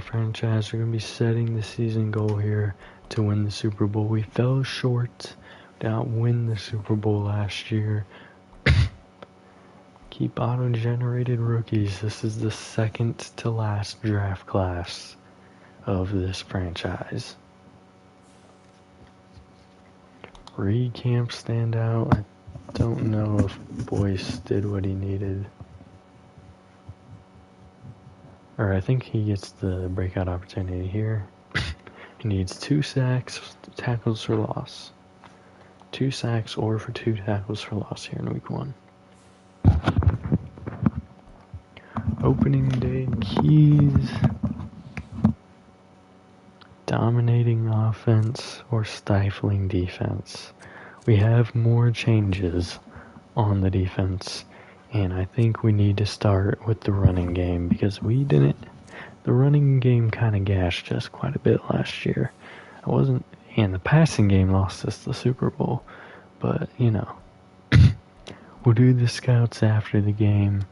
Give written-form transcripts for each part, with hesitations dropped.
franchise are going to be setting the season goal here to win the Super Bowl. We fell short, did not win the Super Bowl last year. Keep auto-generated rookies. This is the second to last draft class of this franchise. Reed Camp standout. I don't know if Boyce did what he needed. Or I think he gets the breakout opportunity here. He needs 2 sacks, tackles for loss. 2 sacks or for 2 tackles for loss here in week 1. Opening day keys. Dominating offense or stifling defense. We have more changes on the defense, and I think we need to start with the running game because the running game kind of gashed us quite a bit last year. And the passing game lost us the Super Bowl, but we'll do the scouts after the game.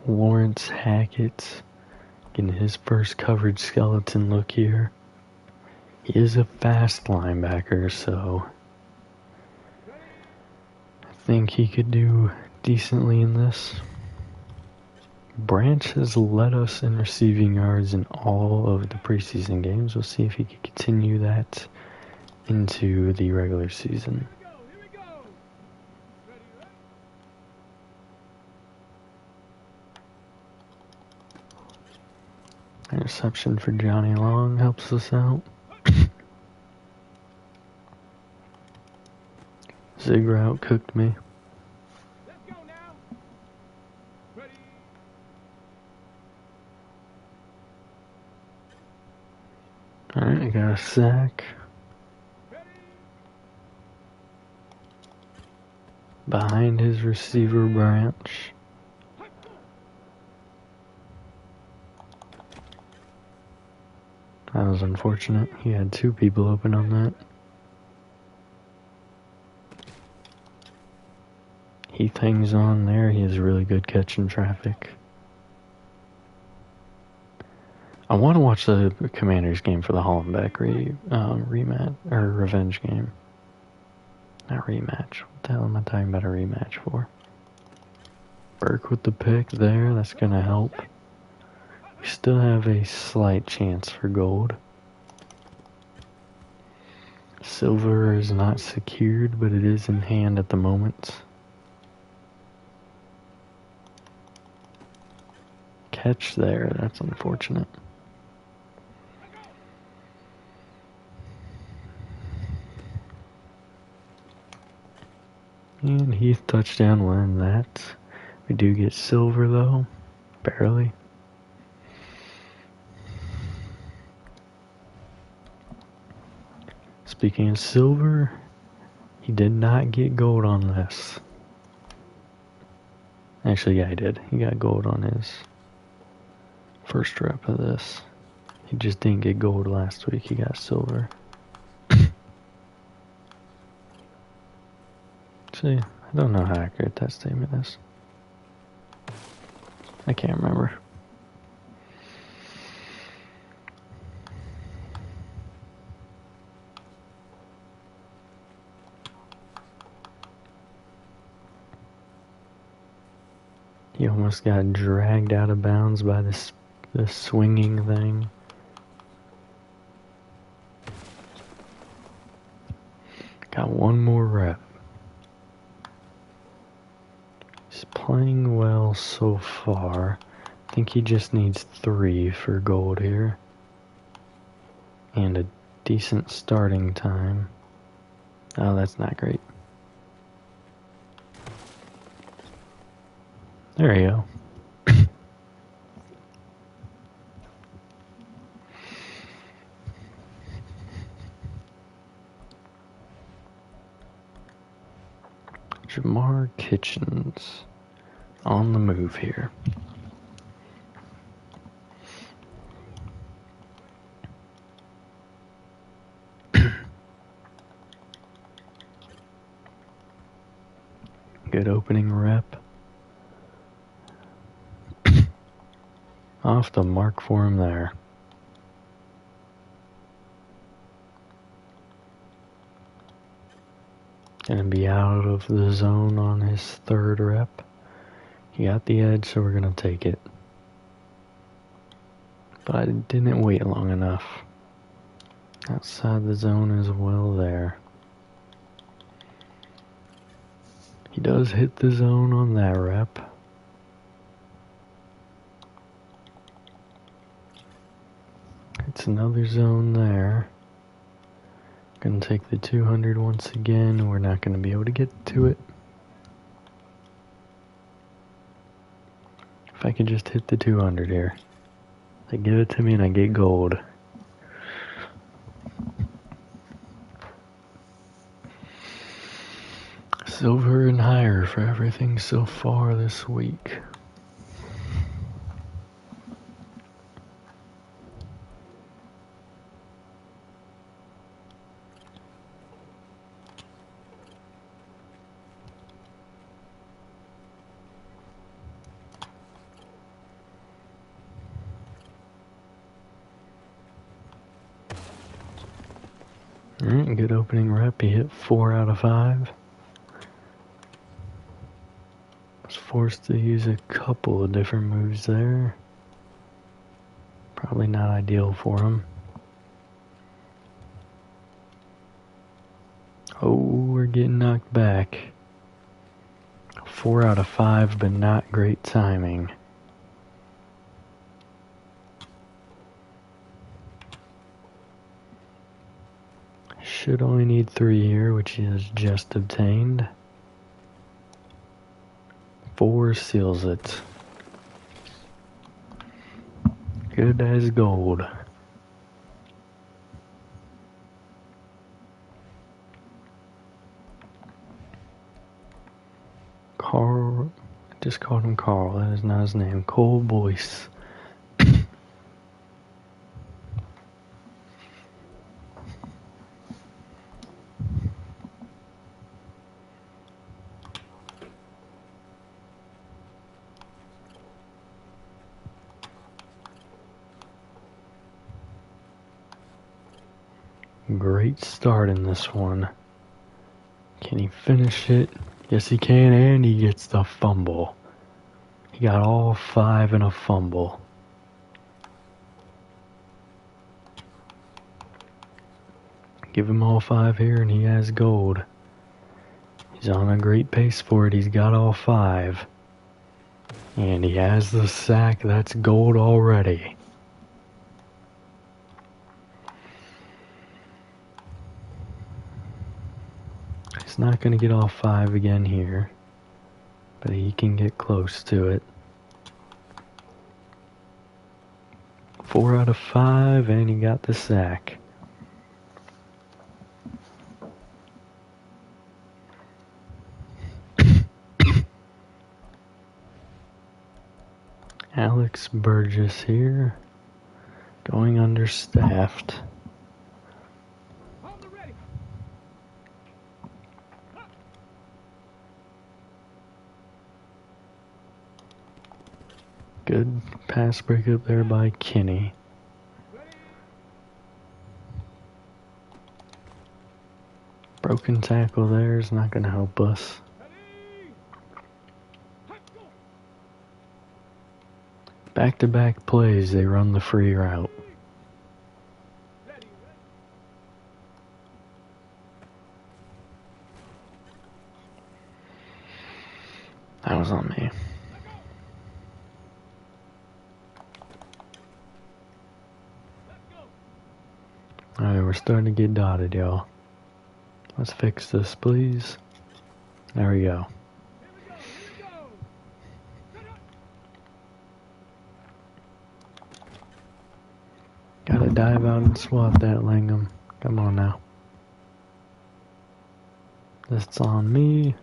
Lawrence Hackett getting his first coverage skeleton look here. He is a fast linebacker, so I think he could do decently in this. Branch has led us in receiving yards in all of the preseason games. We'll see if he can continue that into the regular season. Interception for Johnny Long helps us out. Zig route cooked me. Alright, I got a sack. Behind his receiver, Branch. That was unfortunate. He had 2 people open on that. Heath hangs on there. He has really good catch in traffic. I want to watch the Commanders game for the Hollenbeck rematch or revenge game. Not rematch. What the hell am I talking about a rematch for? Burke with the pick there. That's going to help. We still have a slight chance for gold. Silver is not secured, but it is in hand at the moment. Catch there. That's unfortunate. And Heath touchdown win that. We do get silver though. Barely. Speaking of silver, he did not get gold on this. Actually, yeah, he did. He got gold on his first rep of this. He just didn't get gold last week. He got silver. See, I don't know how accurate that statement is. I can't remember. He almost got dragged out of bounds by this swinging thing. Got one more rep. He's playing well so far. I think he just needs 3 for gold here. And a decent starting time. Oh, that's not great. There you go. Jamar Kitchens on the move here. Good opening rep. I'll have to mark for him there. Gonna be out of the zone on his third rep. He got the edge, so we're gonna take it. But I didn't wait long enough. Outside the zone as well there. He does hit the zone on that rep. It's another zone there. Gonna take the 200 once again. We're not gonna be able to get to it. If I could just hit the 200 here. They give it to me and I get gold. Silver and higher for everything so far this week. Alright, good opening rep. He hit 4 out of 5. Was forced to use a couple of different moves there. Probably not ideal for him. Oh, we're getting knocked back. 4 out of 5, but not great timing. Should only need 3 here, which he has just obtained. 4 seals it. Good as gold. Carl, I just called him Carl, that is not his name. Cole Boyce. Great start in this one. Can he finish it? Yes, he can, and he gets the fumble. He got all 5 in a fumble. Give him all 5 here, and he has gold. He's on a great pace for it. He's got all 5. And he has the sack. That's gold already. He's not going to get all 5 again here, but he can get close to it. 4 out of 5, and he got the sack. Alex Burgess here, going understaffed. Good pass break up there by Kenny. Broken tackle there is not going to help us. Back-to-back plays, they run the free route. That was on me. Alright, we're starting to get dotted, y'all. Let's fix this, please. There we go. Gotta dive out and swat that, Langham. Come on now. That's on me.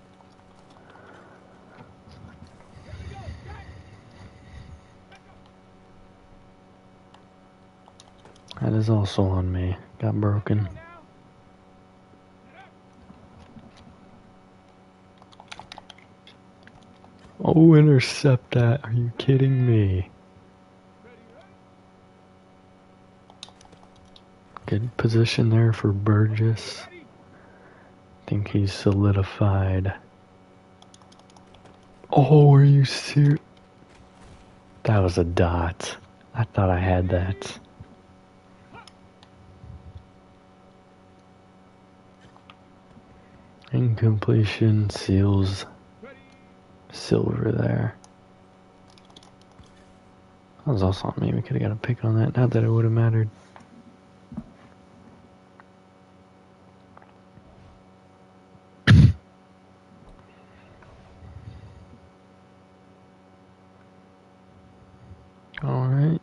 That is also on me. Got broken. Oh, intercept that. Are you kidding me? Good position there for Burgess. I think he's solidified. Oh, are you serious? That was a dot. I thought I had that. Incompletion seals silver there. That was also on me. We could have got a pick on that. Not that it would have mattered. All right.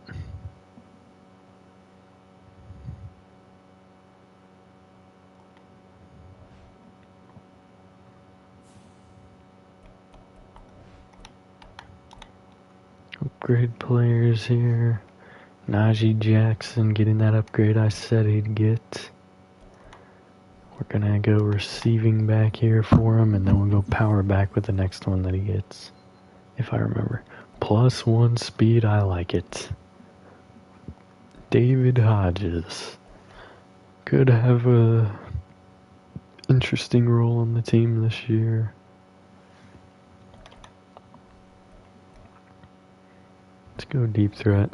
Upgrade players here. Najee Jackson getting that upgrade I said he'd get. We're gonna go receiving back here for him, and then we'll go power back with the next one that he gets. If I remember. +1 speed, I like it. David Hodges. Could have a interesting role on the team this year. Let's go deep threat.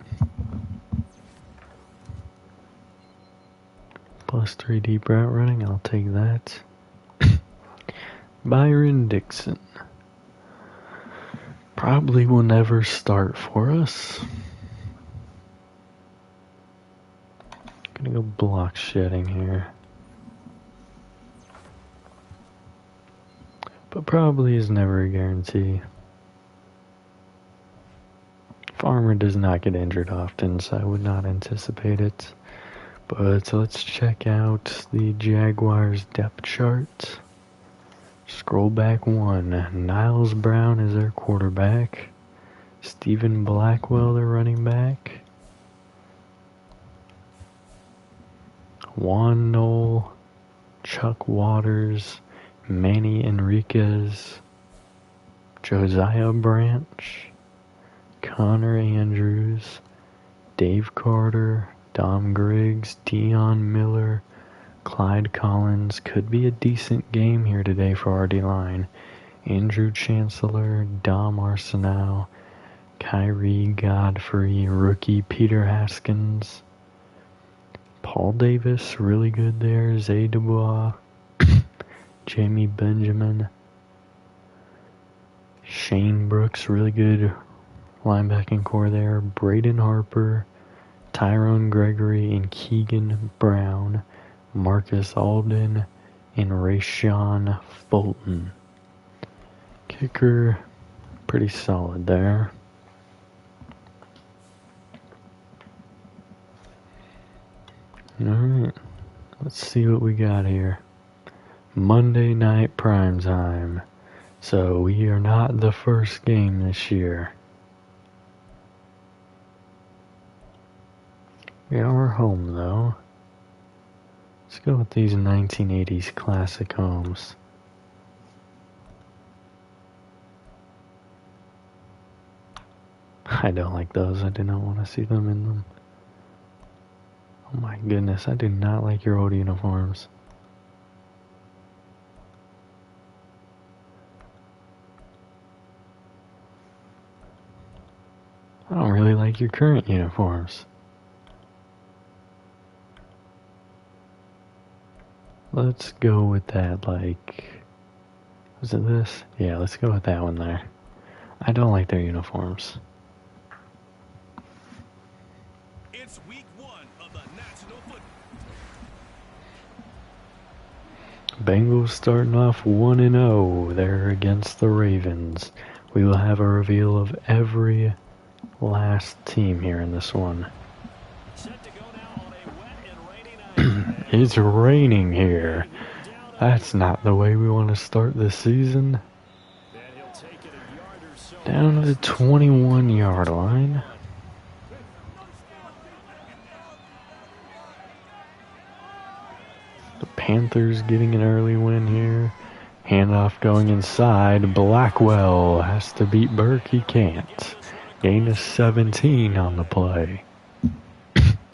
+3 deep route running, I'll take that. Byron Dixon. Probably will never start for us. Gonna go block shedding here. But probably is never a guarantee. Farmer does not get injured often, so I would not anticipate it. But let's check out the Jaguars depth chart. Scroll back one. Niles Brown is their quarterback. Stephen Blackwell, their running back. Juan Knoll, Chuck Waters, Manny Enriquez, Josiah Branch, Connor Andrews, Dave Carter, Dom Griggs, Dion Miller, Clyde Collins. Could be a decent game here today for our D-line. Andrew Chancellor, Dom Arsenal, Kyrie Godfrey, rookie Peter Haskins, Paul Davis, really good there, Zay Dubois, Jamie Benjamin, Shane Brooks, really good linebacking core there, Braden Harper, Tyrone Gregory, and Keegan Brown, Marcus Alden, and Rayshawn Fulton. Kicker, pretty solid there. Alright, let's see what we got here. Monday night prime time. So we are not the first game this year. We are home though. Let's go with these 1980s classic homes. I don't like those. I do not want to see them in them. Oh my goodness, I do not like your old uniforms. I don't really like your current uniforms. Let's go with that, like... Was it this? Yeah, let's go with that one there. I don't like their uniforms. It's week 1 of the National Football. Bengals starting off 1-0 there against the Ravens. We will have a reveal of every last team here in this one. Set to go now on a wet and rainy night. It's raining here. That's not the way we want to start this season. And he'll take it a yard or so. Down to the 21-yard line. The Panthers getting an early win here. Handoff going inside. Blackwell has to beat Burke. He can't. Gain of 17 on the play.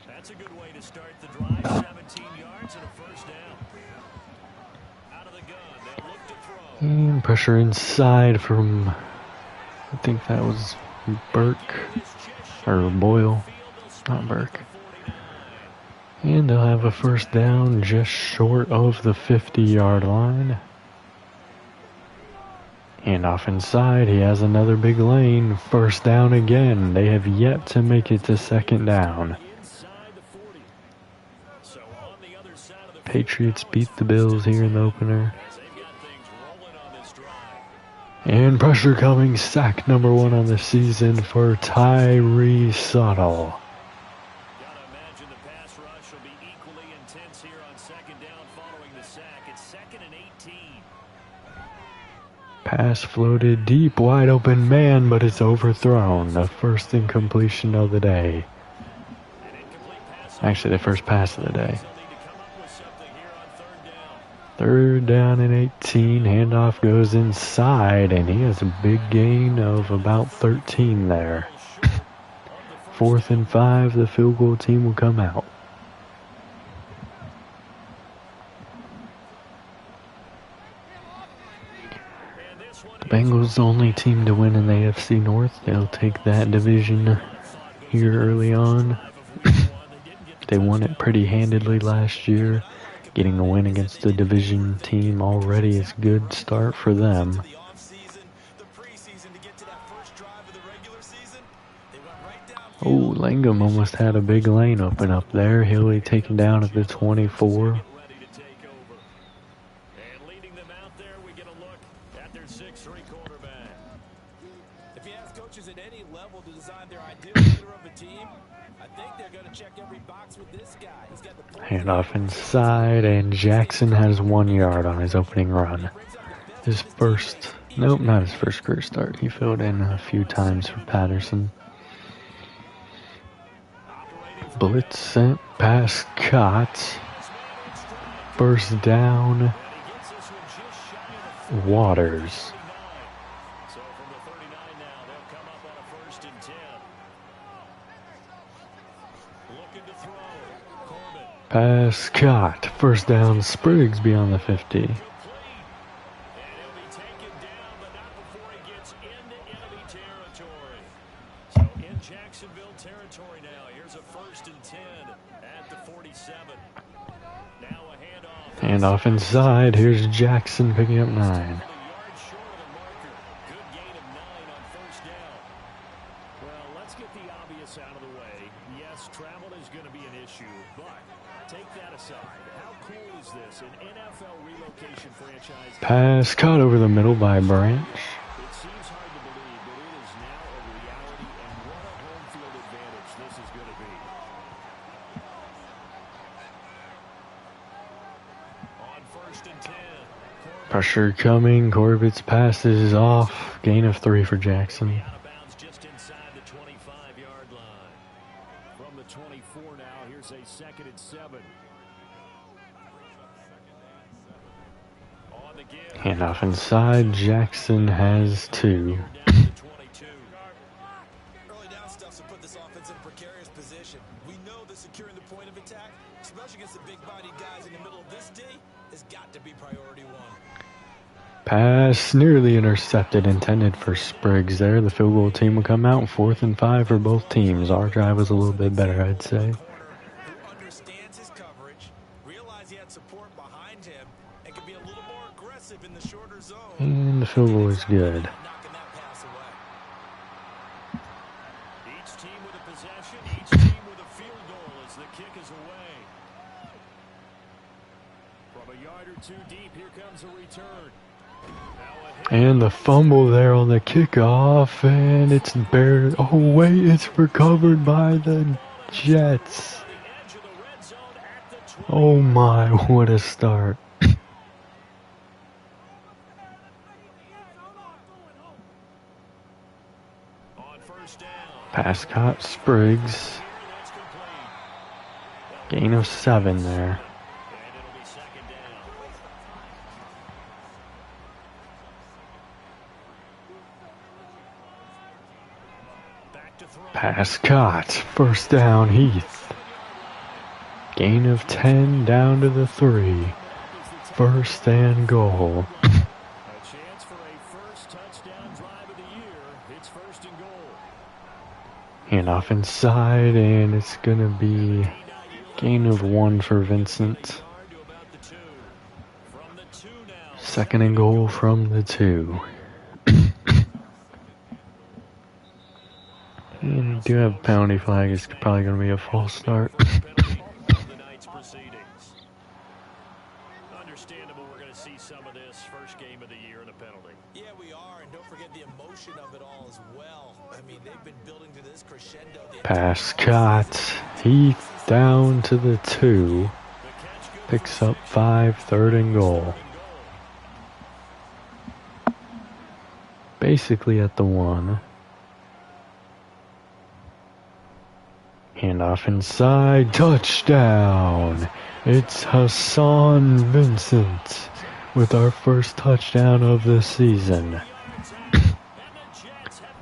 That's That's a good way to start the drive. 17 yards and a first down. Out of the gun, they'll look to throw. And pressure inside from, I think that was Burke, or Boyle, not Burke. And they'll have a first down just short of the 50-yard line. And off inside, he has another big lane. First down again. They have yet to make it to second down. Patriots beat the Bills here in the opener. And pressure coming. Sack number 1 on the season for Tyree Suttle. Gotta imagine the pass rush will be equally intense here on second down following the sack. It's 2nd and 18. Pass floated deep, wide open man, but it's overthrown. The first incompletion of the day. Actually, the first pass of the day. Third down and 18. Handoff goes inside, and he has a big gain of about 13 there. 4th and 5, the field goal team will come out. The Bengals the only team to win in the AFC North. They'll take that division here early on. They won it pretty handedly last year. Getting a win against the division team already is a good start for them. Oh, Langham almost had a big lane open up there. He'll be taken down at the 24. Handoff inside, and Jackson has 1 yard on his opening run. His first, nope, not his first career start. He filled in a few times for Patterson. Blitz sent, pass caught. First down, Waters. So from the 39 now, they'll come up on a 1st and 10. Looking to throw. Corbin. Pass caught. First down, Spriggs beyond the 50. And he'll be taken down, but not before he gets into enemy territory. So in Jacksonville territory now. Here's a 1st and 10 at the 47. Now a handoff. Handoff inside. Here's Jackson picking up 9. A yard short of the marker. Good gain of 9 on 1st down. Well, let's get the obvious out of the way. Yes, travel is going to be an issue, but take that aside. How cool is this? An NFL relocation franchise. Pass caught over the middle by Branch. It seems hard to believe, but it is now a reality, and what a home field advantage this is going to be. On 1st and 10. Pressure coming. Corbett's passes off. Gain of 3 for Jackson. Out of bounds just inside the 25-yard line. From the 24 now, here's a 2nd and 7. On the give. Handoff inside. Jackson has 2. Down to 22. Early down stuff to put this offense in a precarious position. We know that securing the point of attack, especially against the big-bodied guys in the middle of this D, has got to be priority 1. Pass nearly intercepted, intended for Spriggs there. The field goal team will come out. 4th and 5 for both teams. Our drive was a little bit better, I'd say. Who understands his coverage, realize he had support behind him, and can be a little more aggressive in the shorter zone. And the field goal is good. Knocking that pass away. Each team with a possession, each team with a field goal as the kick is away. From a yard or 2 deep, here comes a return. And the fumble there on the kickoff, and it's buried. Oh wait, it's recovered by the Jets. Oh my, what a start. On 1st down. Pass caught, Spriggs. That's complete. Gain of 7 there. And it'll be 2nd down. Back to throw. Pass caught. First down, Heath. Gain of 10 down to the 3. First and goal. A chance for a first touchdown drive of the year. It's first and goal. And off inside, and it's going to be gain of 1 for Vincent. Second and goal from the 2. And we do have a penalty flag. It's probably going to be a false start. Understandable, we're going to see some of this first game of the year in a penalty. Yeah, we are, and don't forget the emotion of it all as well. I mean, they've been building to this crescendo. Pass caught. Heath down to the 2. Picks up 5, third and goal. Basically at the 1. Handoff inside, touchdown! It's Hassan Vincent with our first touchdown of the season.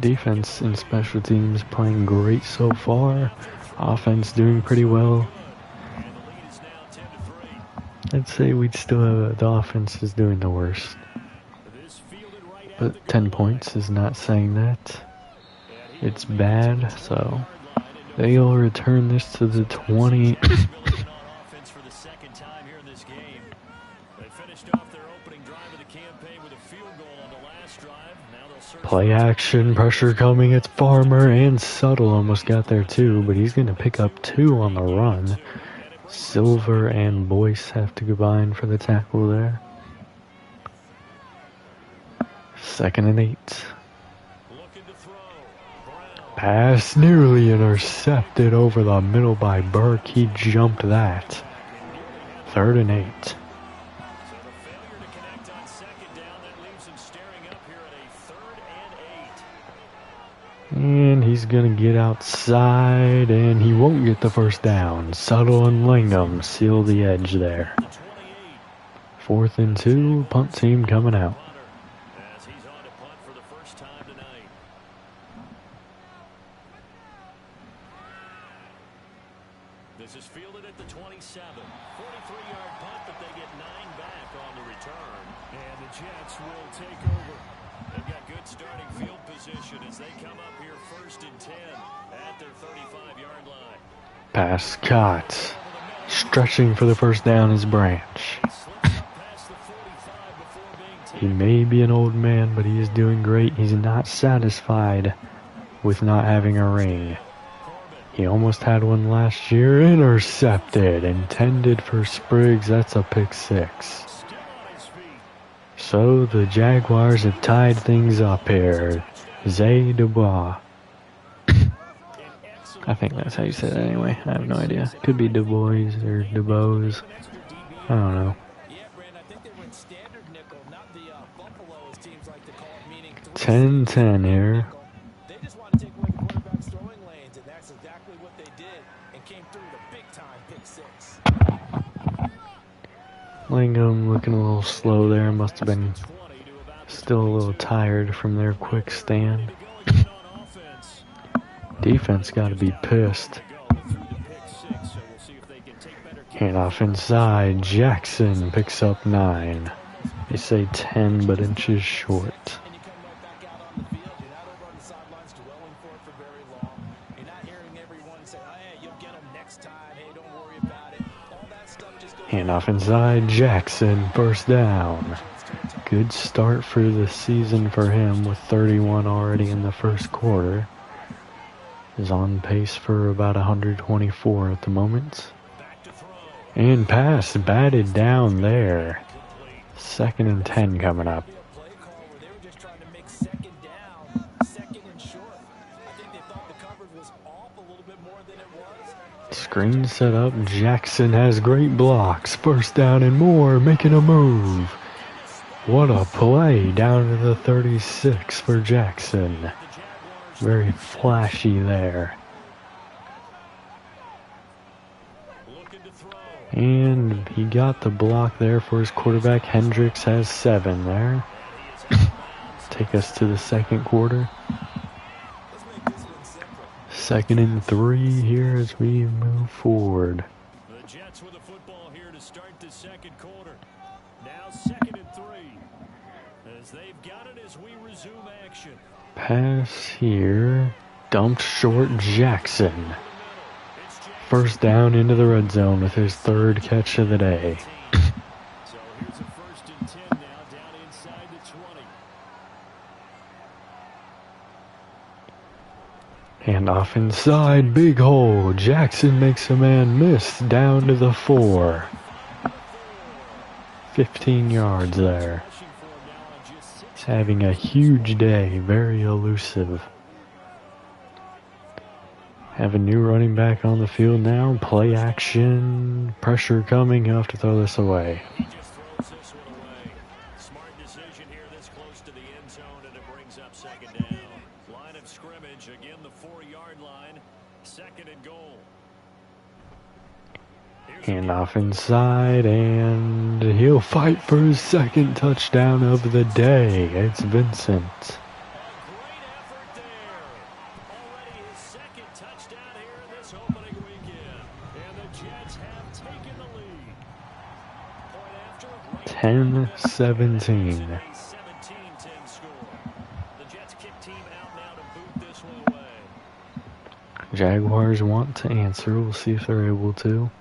Defense and special teams playing great so far. Offense doing pretty well. I'd say we'd still have the offense is doing the worst. But 10 points is not saying that. It's bad, so they'll return this to the 20. Play action, pressure coming. It's Farmer and Subtle almost got there too, but he's going to pick up 2 on the run. Silver and Boyce have to combine for the tackle there. Second and 8. Pass nearly intercepted over the middle by Burke. He jumped that. Third and 8. And he's going to get outside, and he won't get the first down. Subtle and Langham seal the edge there. 4th and 2, punt team coming out. This is fielded at the 27. 43-yard punt, but they get 9 back on the return. And the Jets will take over. They've got good starting field position as they come up here 1st and 10 at their 35-yard line. Pass caught. Stretching for the first down is Branch. He may be an old man, but he is doing great. He's not satisfied with not having a ring. He almost had one last year. Intercepted. Intended for Spriggs. That's a pick 6. So the Jaguars have tied things up here. Zay Dubois. I think that's how you say that anyway. I have no idea. Could be Du Bois or Du Bois. I don't know. 10-10 here. Langham looking a little slow there. Must have been still a little tired from their quick stand. Defense got to be pissed. Handoff inside. Jackson picks up 9. They say 10, but inches short. Handoff inside, Jackson, first down. Good start for the season for him with 31 already in the first quarter. Is on pace for about 124 at the moment. And pass batted down there. 2nd and 10 coming up. Screen set up. Jackson has great blocks. First down and more. Making a move. What a play down to the 36 for Jackson. Very flashy there. And he got the block there for his quarterback. Hendricks has 7 there. Take us to the second quarter. 2nd and 3 here as we move forward. The The Jets with the football here to start the second quarter. Now 2nd and 3. As they've got it as we resume action. Pass here. Dumped short Jackson. First down into the red zone with his 3rd catch of the day. So here's a 1st and 10 now down inside the 20. And off inside, big hole. Jackson makes a man miss down to the 4. 15 yards there. Having a huge day, very elusive. Have a new running back on the field now. Play action. Pressure coming. He'll have to throw this away. He just throws this one away. Smart decision here this close to the end zone, and it brings up 2nd down. Line of scrimmage, again the 4-yard line. 2nd and goal. And off inside, and he'll fight for his 2nd touchdown of the day. It's Vincent. Great effort there. Already his 2nd touchdown here in this opening weekend. And the Jets have taken the lead. Point after, right 10-17. 17-10 score. The Jets kick team out now to boot this one away. Jaguars want to answer. We'll see if they're able to.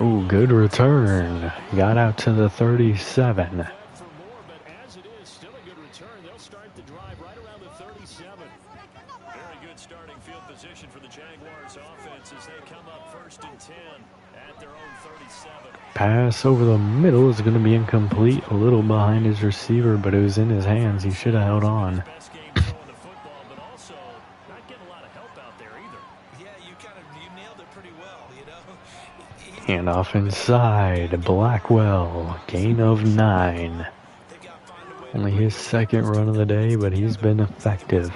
Oh, good return. Got out to the 37. For more, but as it is, still a good return. They'll start the drive right around the 37. Very good starting field position for the Jaguars offense as they come up 1st and 10 at their own 37. Pass over the middle is going to be incomplete. A little behind his receiver, but it was in his hands. He should have held on. Best game throwing the football, but also not getting a lot of help out there either. Yeah, you nailed it pretty well, you know. And off inside, Blackwell, gain of 9. Only his 2nd run of the day, but he's been effective.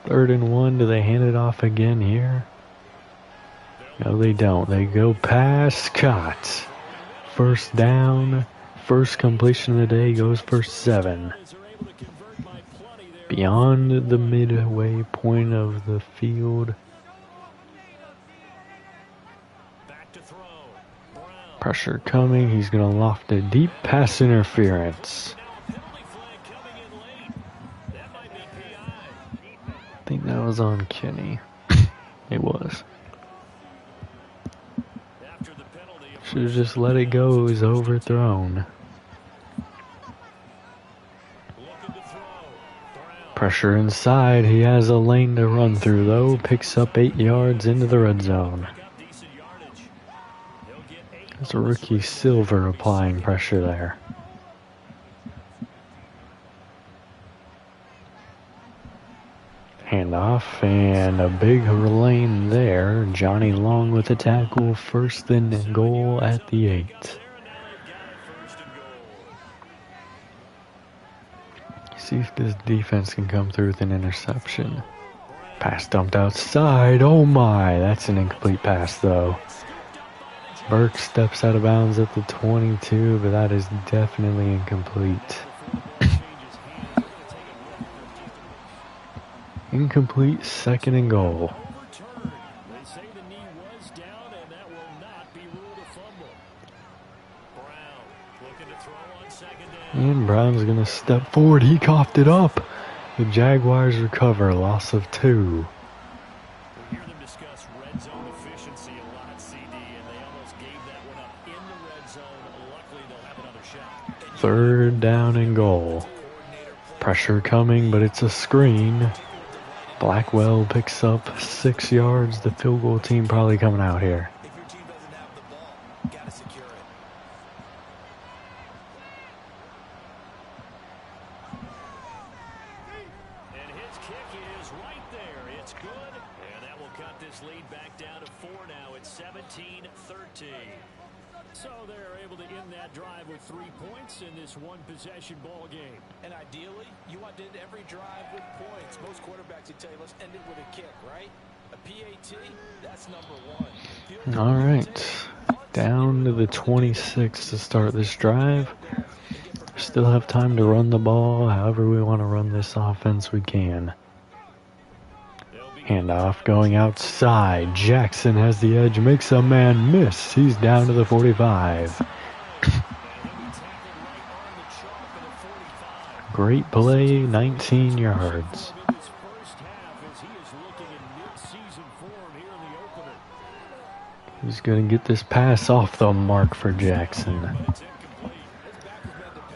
3rd and 1, do they hand it off again here? No, they don't. They go past Scott. 1st down, 1st completion of the day goes for 7. Beyond the midway point of the field. Pressure coming. He's going to loft it deep. Pass interference. I think that was on Kenny. It was. Should have just let it go. It was overthrown. Pressure inside. He has a lane to run through, though. Picks up 8 yards into the red zone. That's a rookie Silver applying pressure there. Handoff and a big lane there. Johnny Long with a tackle. 1st and goal at the 8. See if this defense can come through with an interception. Pass dumped outside. Oh my, that's an incomplete pass though. Burke steps out of bounds at the 22, but that is definitely incomplete. Incomplete, 2nd and goal. They say the knee was down, and that will not be ruled a fumble. Brown looking to throw on 2nd down. And Brown's going to step forward. He coughed it up. The Jaguars recover. Loss of 2. We hear them discuss red zone efficiency a lot, CD, and they almost gave that one up in the red zone. Luckily, they'll have another shot. 3rd down and goal. Pressure coming, but it's a screen. Blackwell picks up 6 yards. The field goal team probably coming out here. If your team doesn't have the ball, you gotta secure it. And his kick is right there. It's good, and that will cut this lead back down to 4 now. It's 17-13. So they're able to end that drive with 3 points in this one-possession ball game. And ideally, you want to end every drive with points. Most quarterbacks would tell you, let's end it with a kick, right? A PAT, that's number 1. All right. Down to the 26 to start this drive. Still have time to run the ball. However we want to run this offense, we can. Handoff going outside. Jackson has the edge, makes a man miss. He's down to the 45. Great play, 19 yards. He's going to get this pass off the mark for Jackson.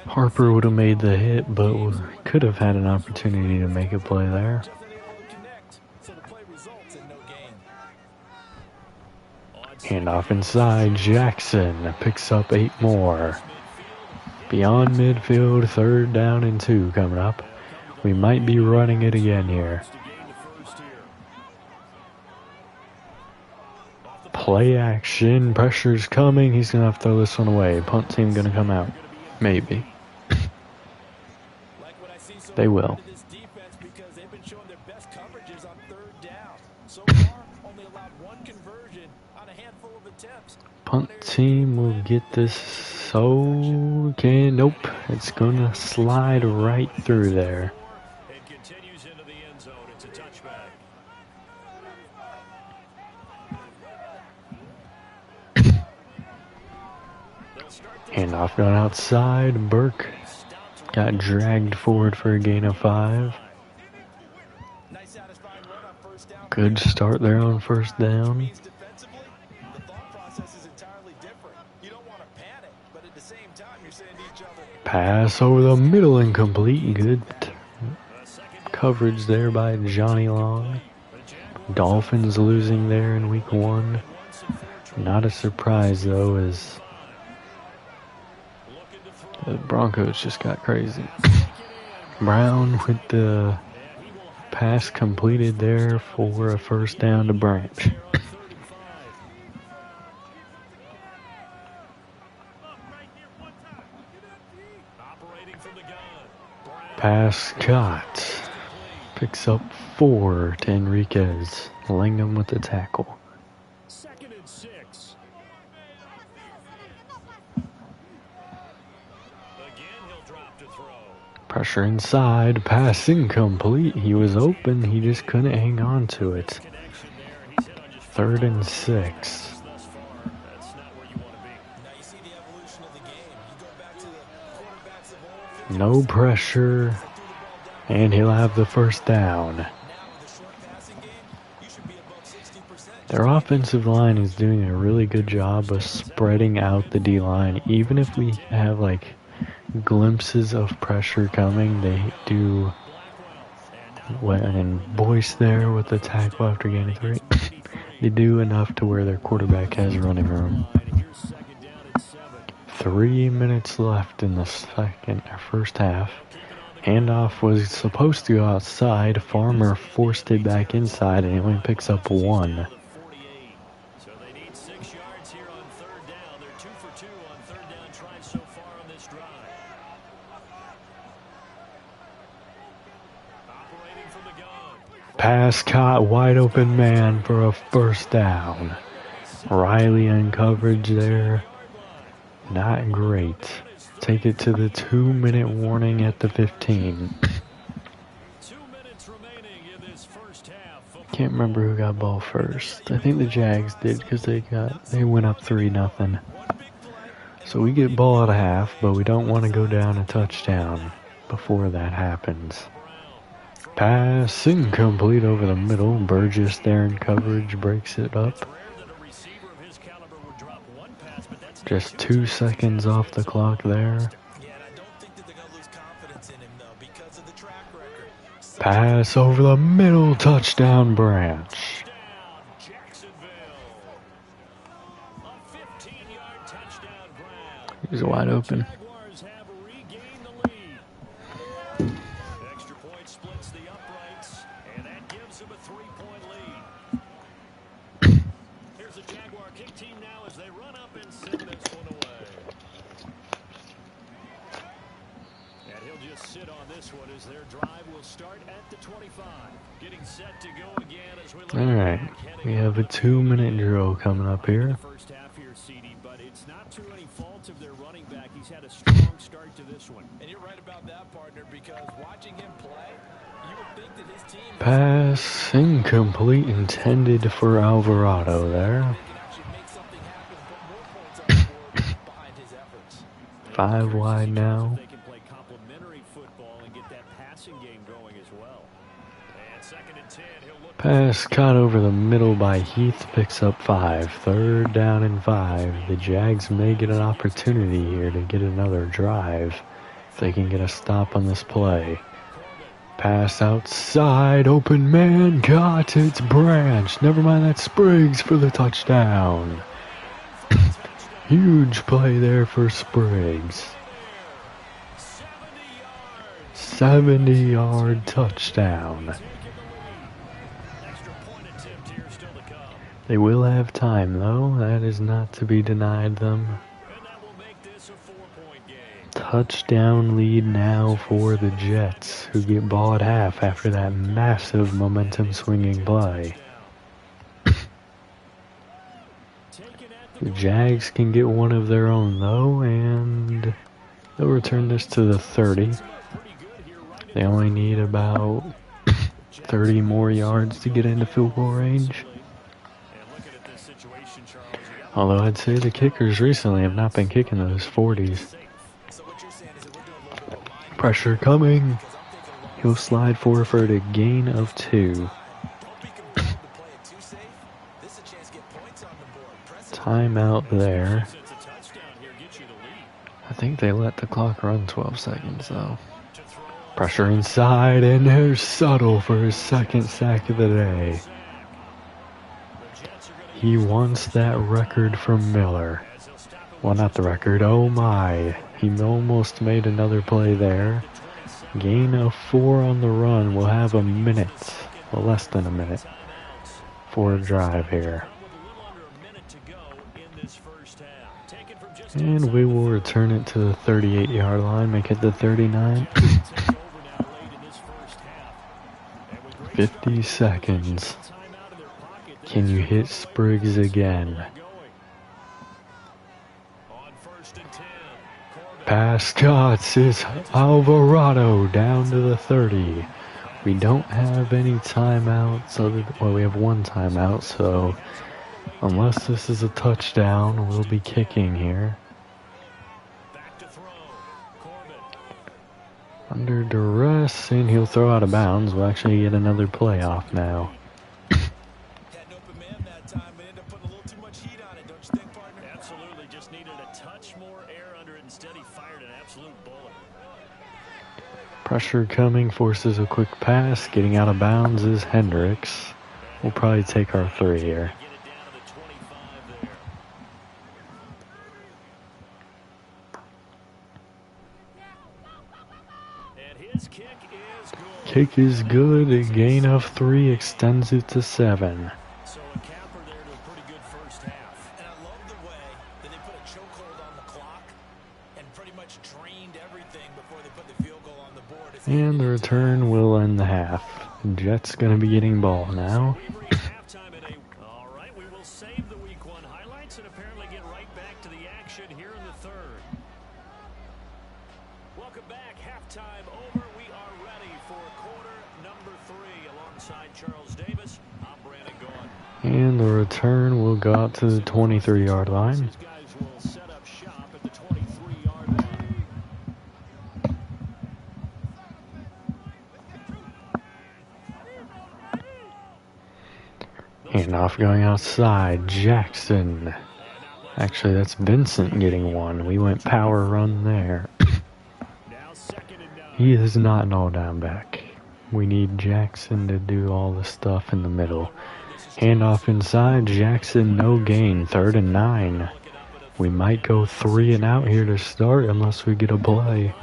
Harper would have made the hit, but could have had an opportunity to make a play there. Handoff inside, Jackson picks up 8 more. Beyond midfield, 3rd down and 2 coming up. We might be running it again here. Play action, pressure's coming. He's going to have to throw this one away. Punt team going to come out. Maybe. They will. Punt team will get this. Okay, nope. It's going to slide right through there. It continues into the end zone. It's a touchback. Handoff going outside. Burke got dragged forward for a gain of 5. Good start there on 1st down. Pass over the middle, incomplete. Good coverage there by Johnny Long. Dolphins losing there in week 1. Not a surprise though, as the Broncos just got crazy. Brown with the pass completed there for a 1st down to Branch. Pass caught. Picks up 4 to Enriquez. Langham with the tackle. 2nd and 6. Again, he'll drop to throw. Pressure inside. Pass incomplete. He was open. He just couldn't hang on to it. 3rd and 6. No pressure, and he'll have the 1st down. Their offensive line is doing a really good job of spreading out the D-line. Even if we have like glimpses of pressure coming, they do. And Boyce there with the tackle after gaining 3. They do enough to where their quarterback has running room. 3 minutes left in the 1st half. Handoff was supposed to go outside. Farmer forced it back inside, and he only picks up 1. So they need 6 yards here on 3rd down. They're 2 for 2 on 3rd down tries so far on this drive. Operating from the gun. Pass caught, wide open man for a 1st down. Riley in coverage there. Not great. Take it to the 2-minute warning at the 15. 2 minutes remaining in this 1st half. Can't remember who got ball first. I think the Jags did because they went up 3-0. So we get ball at a half, but we don't want to go down a touchdown before that happens. Pass incomplete over the middle. Burgess there in coverage breaks it up. Just 2 seconds off the clock there. Pass over the middle, touchdown Branch. He's wide open. Extra point splits the uprights, and that gives him a 3-point lead. Here's the Jaguar kick team now as they run up and send this one away. And he'll just sit on this one as their drive will start at the 25. Getting set to go again as we look. All right, we have a 2-minute drill coming up here. First half here, CD, but it's not through any fault of their running back. He's had a strong start to this one. And you're right about that, partner, because watching him play, you would Pass incomplete, intended for Alvarado there. 5 wide now. They can play complementary football and get that passing game going as well. And 2nd and 10, he'll look. Pass caught over the middle by Heath, picks up 5. 3rd down and 5. The Jags may get an opportunity here to get another drive if they can get a stop on this play. Pass outside, open man, got it's Branch. Never mind, that's Spriggs for the touchdown. Huge play there for Spriggs. 70-yard touchdown. They will have time, though. That is not to be denied them. Touchdown lead now for the Jets, who get ball at half after that massive momentum-swinging play. The Jags can get one of their own, though, and they'll return this to the 30. They only need about 30 more yards to get into field goal range. Although I'd say the kickers recently have not been kicking those 40s. Pressure coming. He'll slide forward for a gain of 2. Timeout there. I think they let the clock run 12 seconds though. Pressure inside, and there's Subtle for his 2nd sack of the day. He wants that record from Miller. Well, not the record, oh my. He almost made another play there. Gain of 4 on the run. We'll have a minute, well, less than a minute, for a drive here. And we will return it to the 38-yard line, make it the 39. 50 seconds. Can you hit Spriggs again? Pass cuts, it's Alvarado down to the 30. We don't have any timeouts, well, we have 1 timeout, so unless this is a touchdown, we'll be kicking here. Under duress, and he'll throw out of bounds. We'll actually get another playoff now. Absolutely, just needed a touch more air under it. Instead, he fired an absolute bullet. Pressure coming, forces a quick pass. Getting out of bounds is Hendricks. We'll probably take our 3 here. Kick is good. A gain of 3 extends it to 7. So a capper there to a pretty good first half. And I love the way that they put a chokehold on the clock and pretty much drained everything before they put the field goal on the board. And the return will end the half. Jets gonna be getting ball now. All right, we will save the week 1 highlights and apparently get right back to the action here in the 3rd. Welcome back. Halftime over. We are ready for quarter number 3 alongside Charles Davis. I'm Brandon Gaughan. And the return will go out to the 23-yard line. These guys will set up shop at the 23-yard line. Handoff going outside. Jackson. Actually, that's Vincent getting one. We went power run there. He is not an all-down back. We need Jackson to do all the stuff in the middle. Handoff inside. Jackson, no gain. 3rd and 9. We might go 3 and out here to start unless we get a play.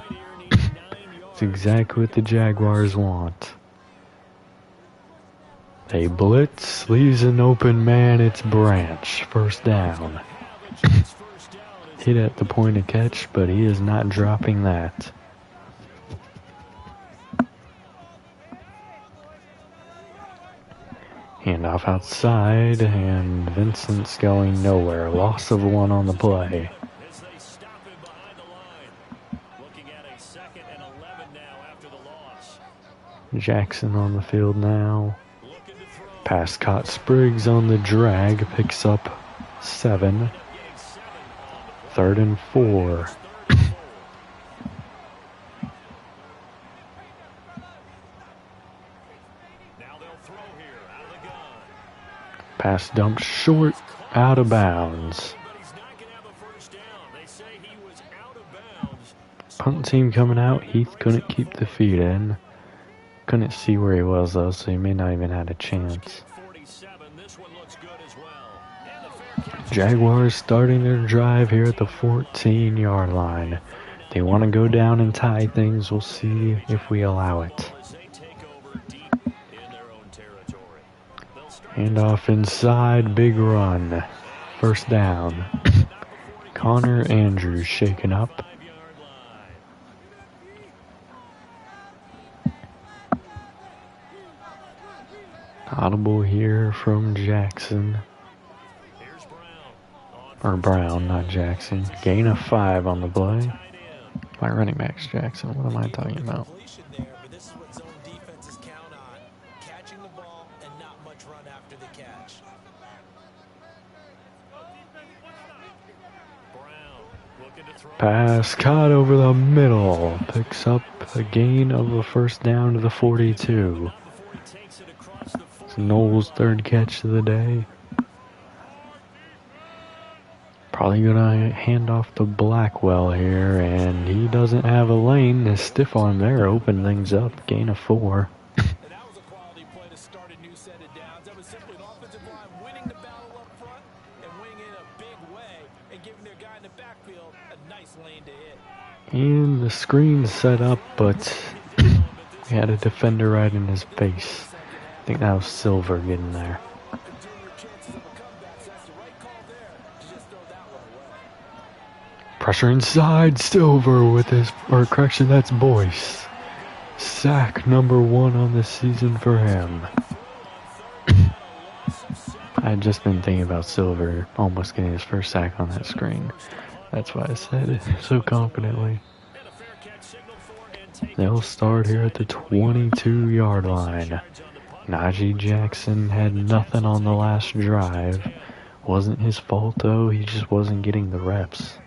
It's exactly what the Jaguars want. They blitz, leaves an open man, it's Branch. 1st down. Hit at the point of catch, but he is not dropping that. Handoff outside, and Vincent's going nowhere. Loss of 1 on the play. As they stop him behind the line. Looking at a 2nd and 11 now after the loss. Jackson on the field now. Pass caught. Spriggs on the drag. Picks up 7. 3rd and 4. Pass dump short, out of bounds. Punt team coming out. Heath couldn't keep the feet in. Couldn't see where he was though, so he may not even had a chance. Jaguars starting their drive here at the 14-yard line. They want to go down and tie things. We'll see if we allow it. Hand off inside, big run. 1st down. Connor Andrews shaken up. Audible here from Jackson. Or Brown, not Jackson. Gain of 5 on the play. My running back's Jackson. What am I talking about? Pass caught over the middle. Picks up a gain of a 1st down to the 42. It's Knowles' 3rd catch of the day. Probably gonna hand off to Blackwell here, and he doesn't have a lane. His stiff arm there opened things up. Gain of 4. And that was a quality play to start a new set of downs. That was simply an offensive line winning the battle up front and winning in a big way and giving their guy in the backfield a nice lane to hit. And the screen set up, but we had a defender right in his face. I think that was Silver getting there. Pressure inside, Silver with his, or correction, that's Boyce. Sack number 1 on the season for him. I had just been thinking about Silver almost getting his 1st sack on that screen. That's why I said it so confidently. They'll start here at the 22-yard line. Najee Jackson had nothing on the last drive. Wasn't his fault though, he just wasn't getting the reps.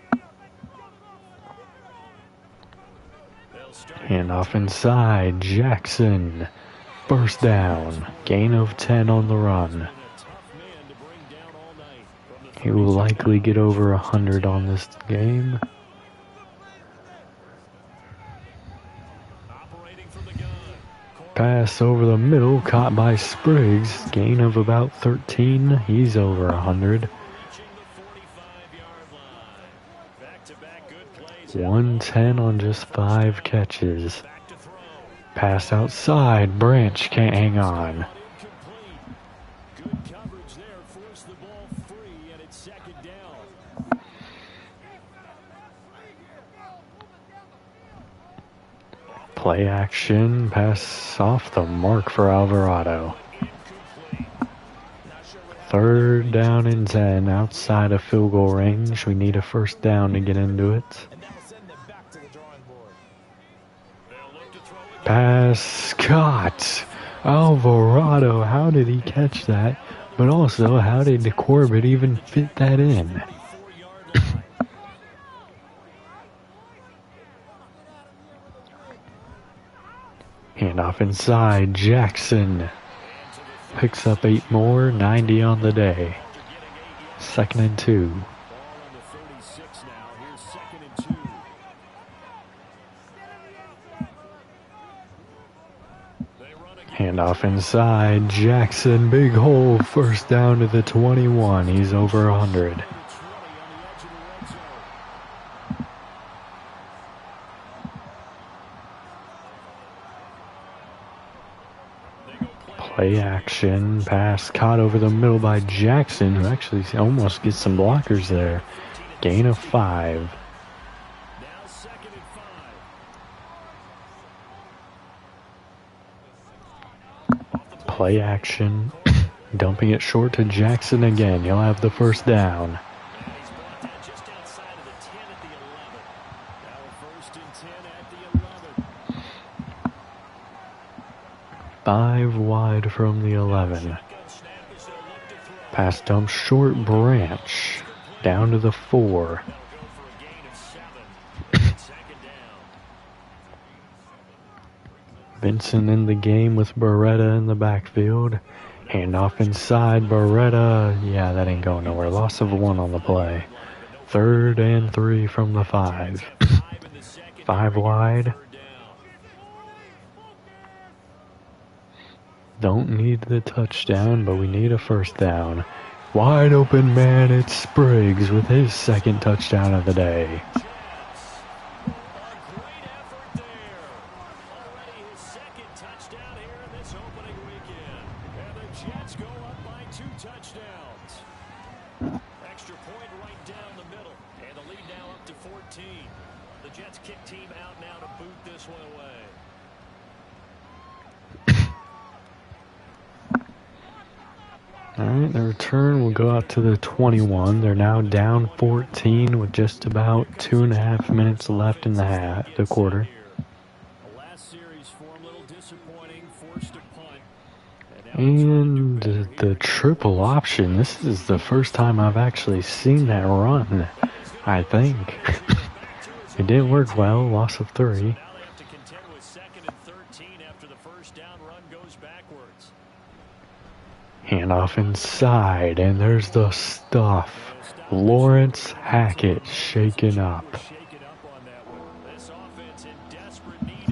Hand off inside, Jackson. 1st down. Gain of 10 on the run. He will likely get over 100 on this game. Pass over the middle, caught by Spriggs. Gain of about 13. He's over 100. 110 on just 5 catches. Pass outside. Branch can't hang on. Play action. Pass off the mark for Alvarado. 3rd down and 10. Outside of field goal range. We need a 1st down to get into it. Pass caught. Alvarado, how did he catch that? But also, how did Corbett even fit that in? Handoff inside, Jackson. Picks up 8 more, 90 on the day. 2nd and 2. Handoff inside, Jackson, big hole, 1st down to the 21. He's over 100. Play action, pass caught over the middle by Jackson, who actually almost gets some blockers there. Gain of 5. Play action, dumping it short to Jackson again. He'll have the 1st down. 5 wide from the 11. Pass dump short, Branch. Down to the 4. Vincent in the game with Beretta in the backfield. Handoff inside, Beretta. Yeah, that ain't going nowhere. Loss of 1 on the play. 3rd and 3 from the 5. 5 wide. Don't need the touchdown, but we need a first down. Wide open man, it's Spriggs with his 2nd touchdown of the day. Alright, the return will go out to the 21. They're now down 14 with just about 2.5 minutes left in the quarter. And the triple option. This is the first time I've actually seen that run, I think. It didn't work well, loss of 3. Handoff inside, and there's the stuff. Lawrence Hackett shaken up.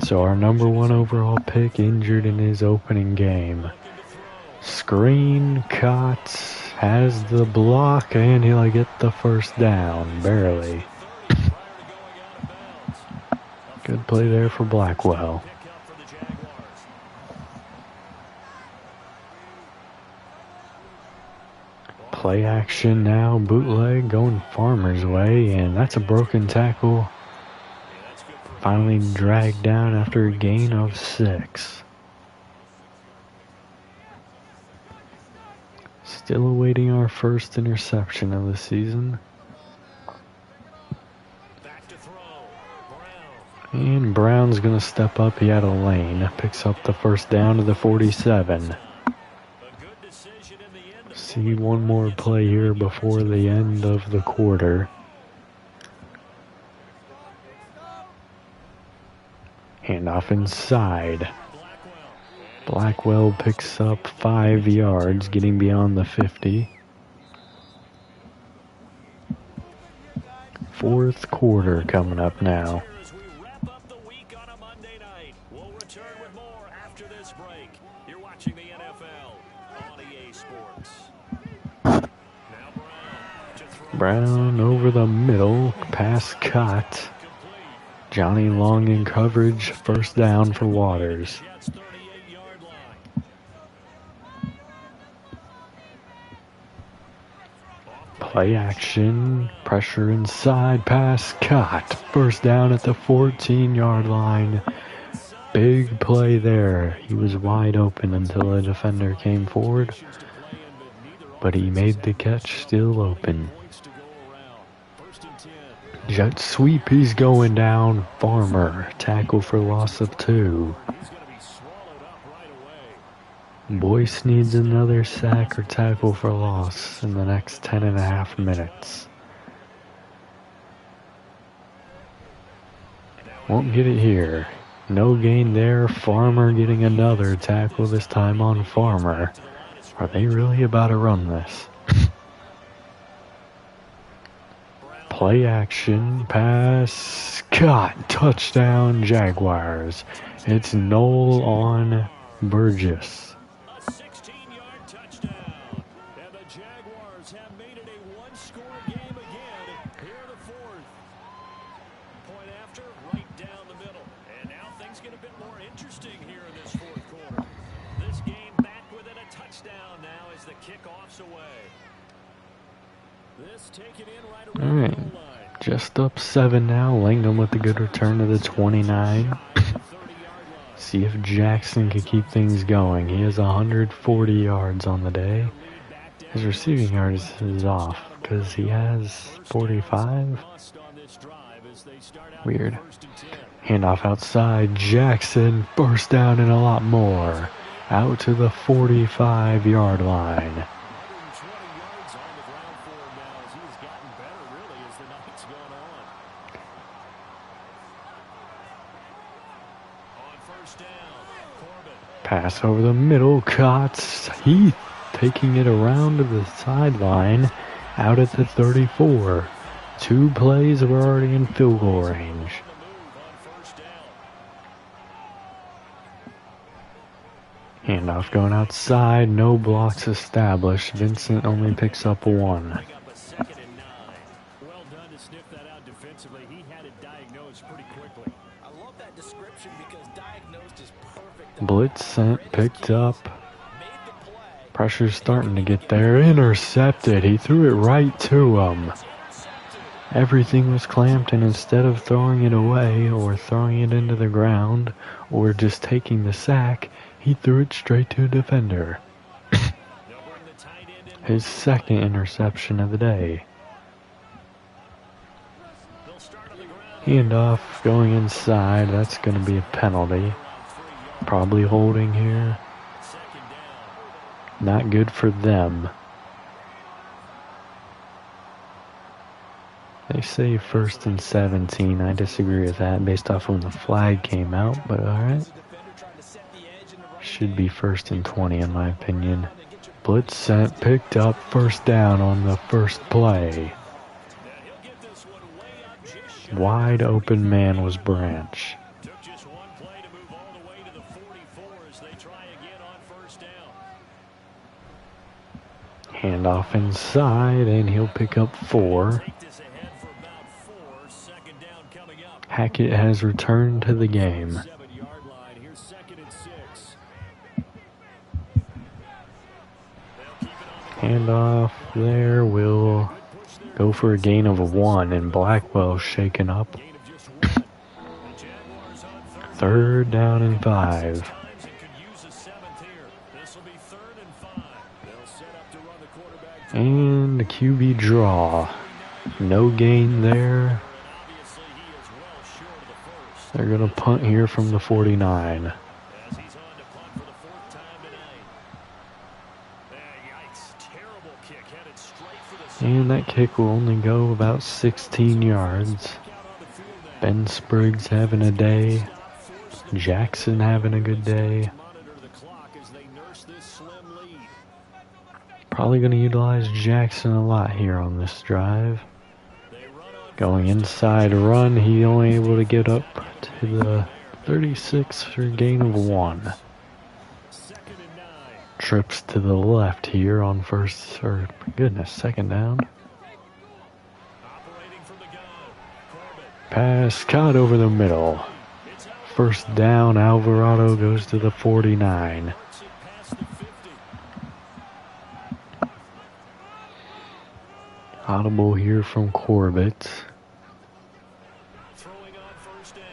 So our number 1 overall pick injured in his opening game. Screen cut, has the block, and he'll get the first down, barely. Good play there for Blackwell. Play action now, bootleg going Farmer's way, and that's a broken tackle. Finally dragged down after a gain of 6. Still awaiting our first interception of the season. And Brown's going to step up. He had a lane. Picks up the first down to the 47. See one more play here before the end of the quarter. Handoff inside. Blackwell picks up 5 yards, getting beyond the 50. 4th quarter coming up now. Brown over the middle, pass cut. Johnny Long in coverage, first down for Waters. Play action, pressure inside, pass cut. First down at the 14-yard line. Big play there. He was wide open until a defender came forward, but he made the catch still open. Jet sweep, he's going down. Farmer, tackle for loss of 2. Boyce needs another sack or tackle for loss in the next 10.5 minutes. Won't get it here. No gain there. Farmer getting another tackle, this time on Farmer. Are they really about to run this? Play action, pass, cut, touchdown, Jaguars. It's Knoll on Burgess. A 16-yard touchdown. And the Jaguars have made it a one-score game again. Here in the 4th. Point after, right down the middle. And now things get a bit more interesting here in this 4th quarter. This game back within a touchdown now as the kickoff's away. This taken in right around the goal line. Just up 7 now. Langham with a good return to the 29. See if Jackson can keep things going. He has 140 yards on the day. His receiving yards is off because he has 45. Weird. Handoff outside. Jackson, first down and a lot more. out to the 45-yard line. 120 yards on the ground for him now as he's gotten better, really, as the night's gone on. On first down, Corbin. Pass over the middle, caught Heath taking it around to the sideline, out at the 34. 2 plays were already in field goal range. Handoff going outside, no blocks established. Vincent only picks up 1. Well done to sniff that out defensively. He had it diagnosed pretty quickly. I love that description because diagnosed is perfect. Blitz sent, picked up. Pressure's starting to get there. Intercepted. He threw it right to him. Everything was clamped, and instead of throwing it away or throwing it into the ground or just taking the sack, he threw it straight to a defender. His second interception of the day. Handoff going inside. That's going to be a penalty. Probably holding here. Not good for them. They say 1st and 17. I disagree with that based off when the flag came out, but alright. Should be 1st and 20 in my opinion. Blitz sent, picked up, first down on the first play. Wide open man was Branch. Took just one play to move all the way to the 44 as they try again on first down. Handoff inside, and he'll pick up 4. Hackett has returned to the game. 7-yard line. Here's 2nd and 6. Handoff there will go for a gain of 1, and Blackwell shaken up. 3rd down and 5. And the QB draw. No gain there. They're going to punt here from the 49. And that kick will only go about 16 yards. Ben Spriggs having a day. Jackson having a good day. Probably going to utilize Jackson a lot here on this drive. Going inside run, he only able to get up to the 36 for a gain of 1. Trips to the left here on second down. Pass caught over the middle. First down, Alvarado goes to the 49. Audible here from Corbett.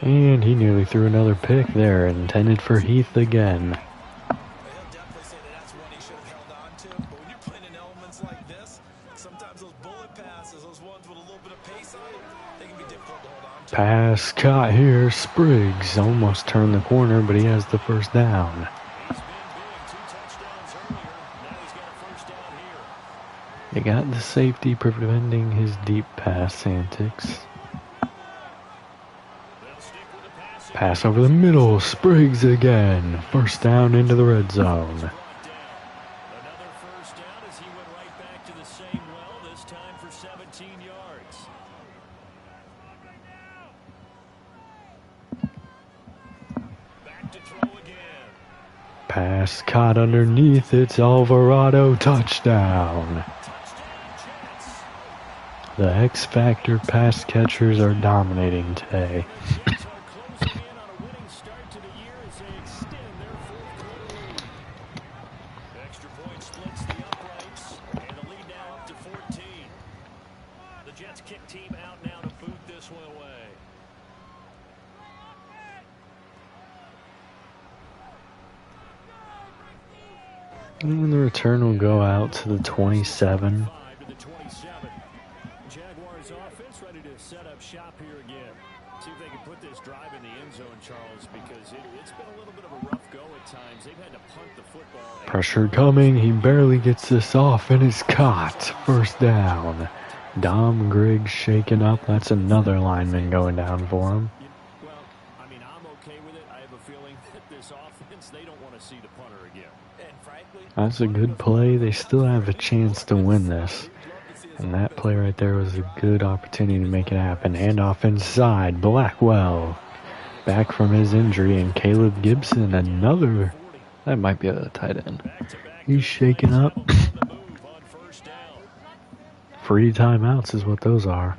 And he nearly threw another pick there, intended for Heath again. Pass caught here. Spriggs almost turned the corner, but he has the first down. They got the safety preventing his deep pass antics. Pass over the middle. Spriggs again. First down into the red zone. Another first down as he went right back to the same well, this time for 17 yards. Back to throw again. Pass caught underneath. It's Alvarado. Touchdown. The X Factor pass catchers are dominating today. Extra point splits the uprights, and the lead now up to 14. The Jets kick team out now to boot this one away. And the return will go out to the 27. Jaguars offense ready to set up shop here again. See if they can put this drive in the end zone, Charles, because it's been a little bit of a rough go at times. They've had to punt the football Pressure coming. He barely gets this off, and it's caught. First down. Dom Griggs shaken up. That's another lineman going down for him. Well, I mean, I'm okay with it. I have a feeling that this offense, they don't want to see the punter again. And frankly, That's a good play. They still have a chance to win this. And that play right there was a good opportunity to make it happen. Handoff inside. Blackwell back from his injury. And Caleb Gibson, another. That might be a tight end. He's shaking up. Free timeouts is what those are.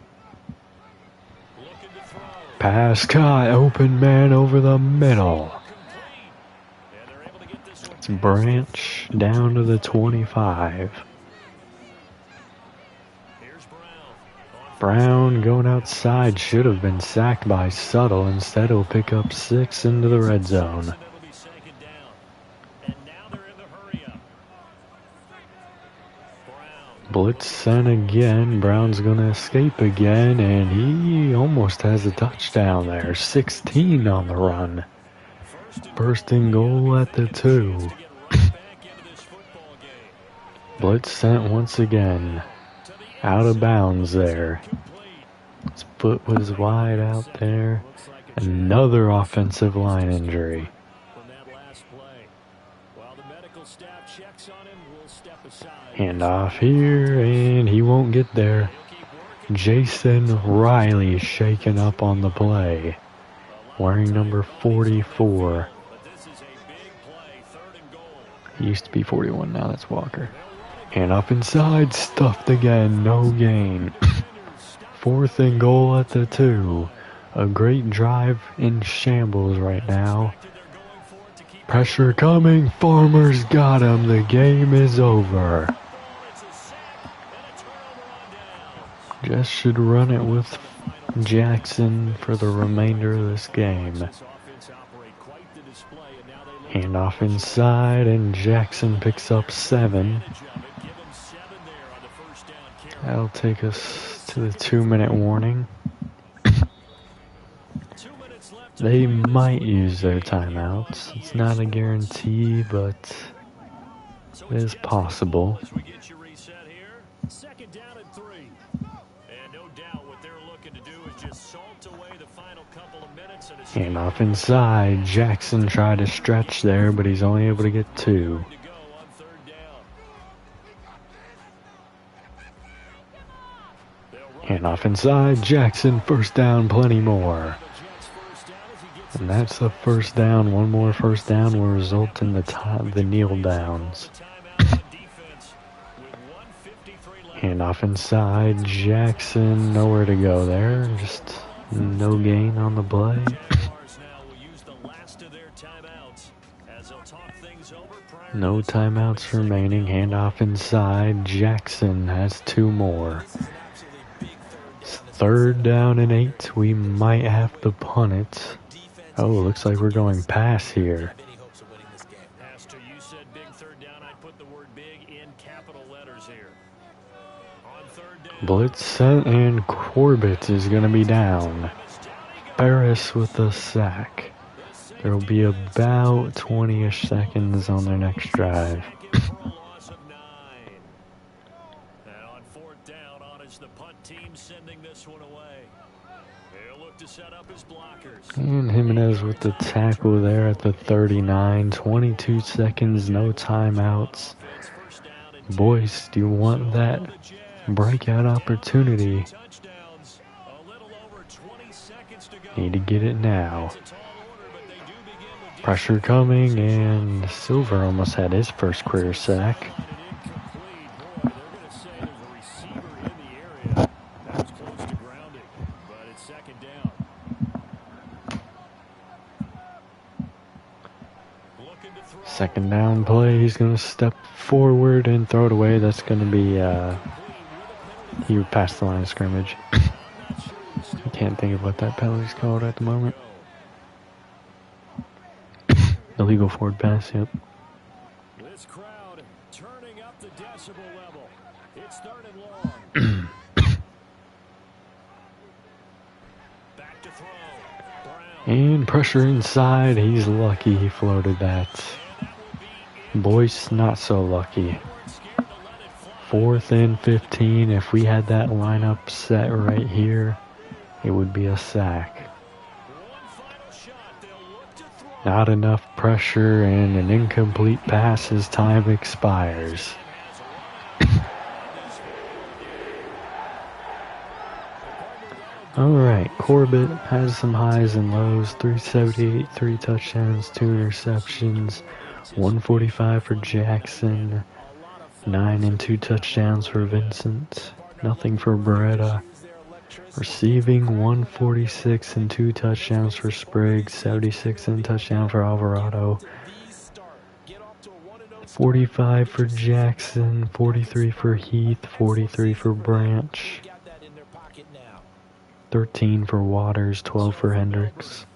Pass caught. Open man over the middle. It's Branch down to the 25. Brown going outside. Should have been sacked by Suttle. Instead, he'll pick up 6 into the red zone. Blitz sent again. Brown's going to escape again, and he almost has a touchdown there. 16 on the run. First and goal at the 2. Blitz sent once again. Out of bounds there. His foot was wide out there. Another offensive line injury. Handoff here, and he won't get there. Jason Riley shaken up on the play. Wearing number 44. He used to be 41, now that's Walker. Handoff inside, stuffed again, no gain. 4th and goal at the 2. A great drive in shambles right now. Pressure coming, Farmer's got him, the game is over. Just should run it with Jackson for the remainder of this game. Handoff inside, and Jackson picks up 7. That'll take us to the 2-minute warning. They might use their timeouts. It's not a guarantee, but it is possible. Handoff inside. Jackson tried to stretch there, but he's only able to get 2. Handoff inside. Jackson, first down, plenty more. And that's the first down. One more first down will result in the kneel downs. Handoff inside. Jackson, nowhere to go there. Just no gain on the play. No timeouts remaining. Handoff inside. Jackson has 2 more. It's 3rd down and 8. We might have to punt it. Oh, looks like we're going pass here. Pastor, you said big 3rd down. I'd put the word big in capital letters here. On 3rd down. Blitz sent, and Corbett is going to be down. Ferris with a sack. There will be about 20-ish seconds on their next drive. And Jimenez with the tackle there at the 39. 22 seconds, no timeouts. Boys, do you want that breakout opportunity? Need to get it now. Pressure coming, and Silver almost had his first career sack. Second down play, he's going to step forward and throw it away. That's going to be, he passed the line of scrimmage. I can't think of what that penalty's called at the moment. Illegal forward pass, yep. This crowd turning up the decibel level. It's 3rd and long. Back to throw. Brown. And pressure inside. He's lucky he floated that. Boyce, not so lucky. 4th and 15. If we had that lineup set right here, it would be a sack. Not enough pressure and an incomplete pass as time expires. Alright, Corbett has some highs and lows. 378, 3 touchdowns, 2 interceptions. 145 for Jackson. 9 and 2 touchdowns for Vincent. Nothing for Beretta. Receiving 146 and 2 touchdowns for Spriggs. 76 and touchdown for Alvarado. 45 for Jackson. 43 for Heath. 43 for Branch. 13 for Waters. 12 for Hendricks.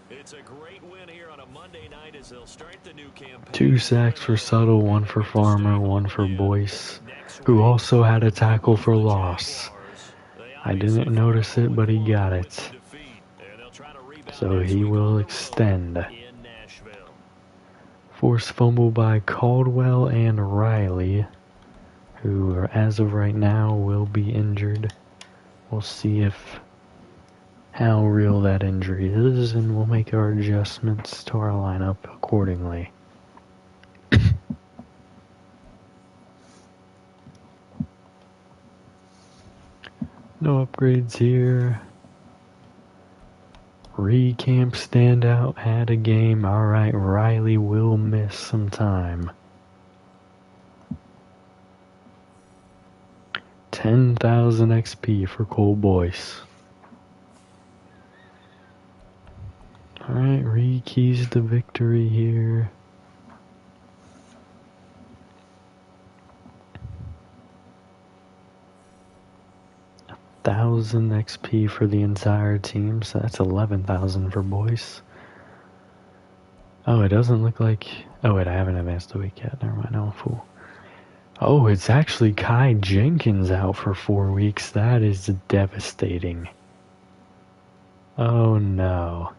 2 sacks for Tuttle, 1 for Farmer, 1 for Boyce, who also had a tackle for loss. I didn't notice it, but he got it. So he will extend. Forced fumble by Caldwell and Riley, who as of right now will be injured. We'll see how real that injury is, and we'll make our adjustments to our lineup accordingly. No upgrades here. Recamp standout had a game. Alright, Riley will miss some time. 10,000 XP for Cole Boyce. Alright, re-keys the victory here. $1,000 XP for the entire team, so that's 11,000 for Boyce. Oh, it doesn't look like... Oh wait, I haven't advanced the week yet. Never mind, I'm a fool. Oh, it's actually Kai Jenkins out for 4 weeks. That is devastating. Oh no.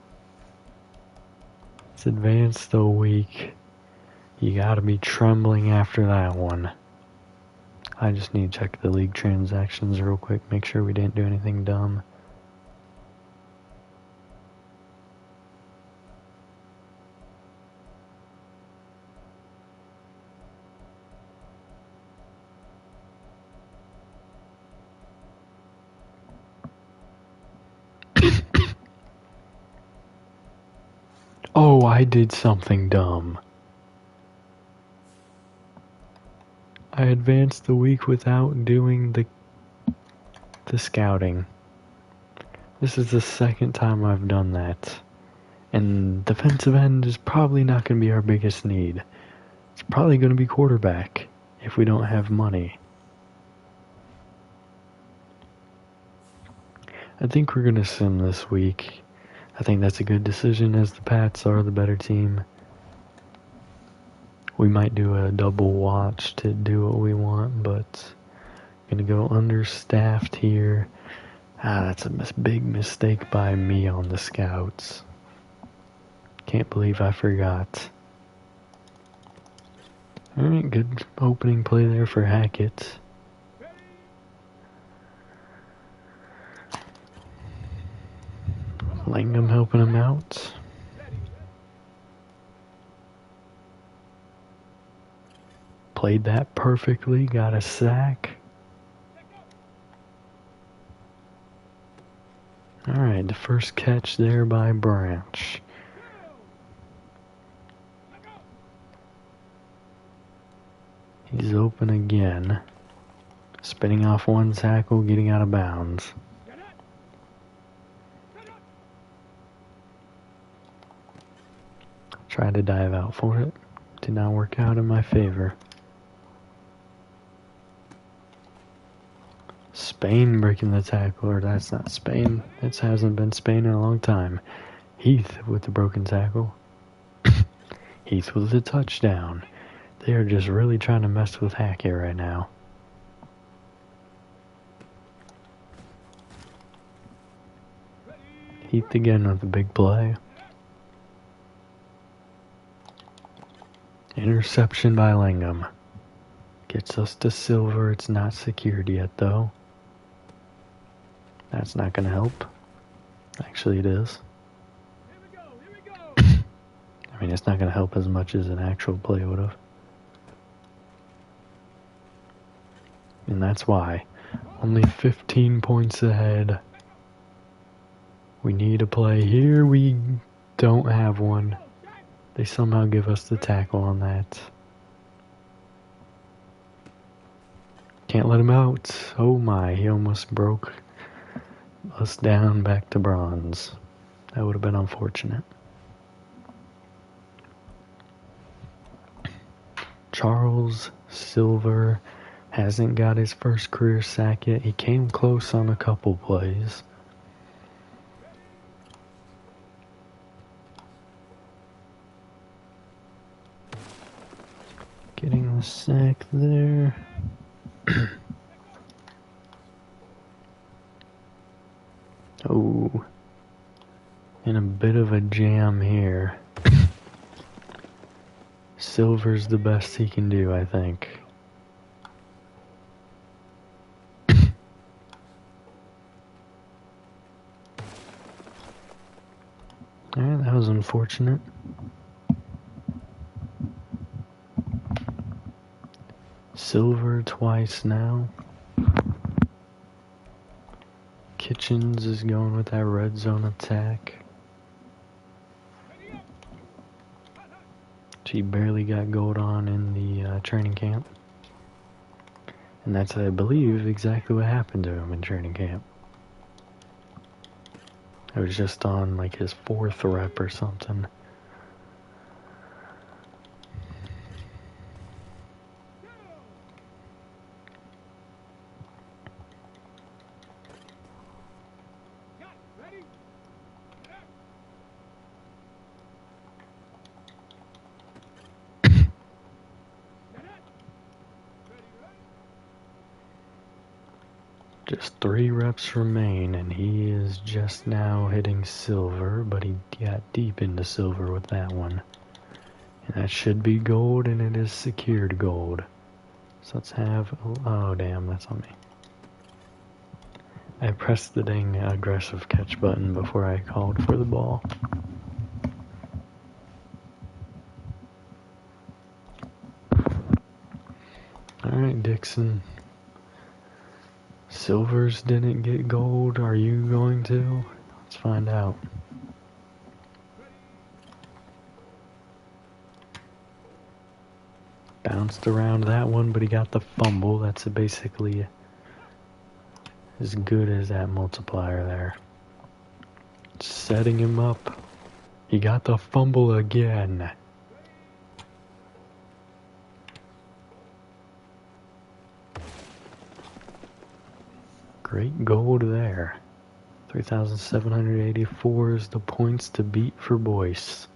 It's advanced a week. You gotta be trembling after that one. I just need to check the league transactions real quick, make sure we didn't do anything dumb. Oh, I did something dumb. I advanced the week without doing the scouting. This is the second time I've done that. And defensive end is probably not going to be our biggest need. It's probably going to be quarterback if we don't have money. I think we're going to sim this week. I think that's a good decision as the Pats are the better team. We might do a double watch to do what we want, but gonna go understaffed here. That's a big mistake by me on the scouts. Can't believe I forgot. Alright, good opening play there for Hackett. Langham helping him out. Played that perfectly, got a sack. Alright, the first catch there by Branch. He's open again. Spinning off one tackle, getting out of bounds. Tried to dive out for it. Did not work out in my favor. Spain breaking the tackle, or that's not Spain. It hasn't been Spain in a long time. Heath with the broken tackle. Heath with the touchdown. They are just really trying to mess with Hackett right now. Heath again with a big play. Interception by Langham. Gets us to silver. It's not secured yet, though. That's not going to help. Actually, it is. I mean, it's not going to help as much as an actual play would have. And that's why. Only 15 points ahead. We need a play here. We don't have one. They somehow give us the tackle on that. Can't let him out. Oh my, he almost broke us down back to bronze. That would have been unfortunate. Charles Silver hasn't got his first career sack yet. He came close on a couple plays. Getting the sack there. Oh, in a bit of a jam here. Silver's the best he can do, I think. Alright, that was unfortunate. Silver twice now. Kitchens is going with that red zone attack. He barely got gold on in the training camp. And that's, I believe, exactly what happened to him in training camp. It was just on like his 4th rep or something. Just 3 reps remain, and he is just now hitting silver, but he got deep into silver with that one. And that should be gold, and it is secured gold. So let's have... Oh, damn, that's on me. I pressed the dang aggressive catch button before I called for the ball. Alright, Dixon. Silvers didn't get gold. Are you going to? Let's find out. Bounced around that one, but he got the fumble. That's basically as good as that multiplier there. Setting him up. He got the fumble again. Great gold there. 3,784 is the points to beat for Boyce.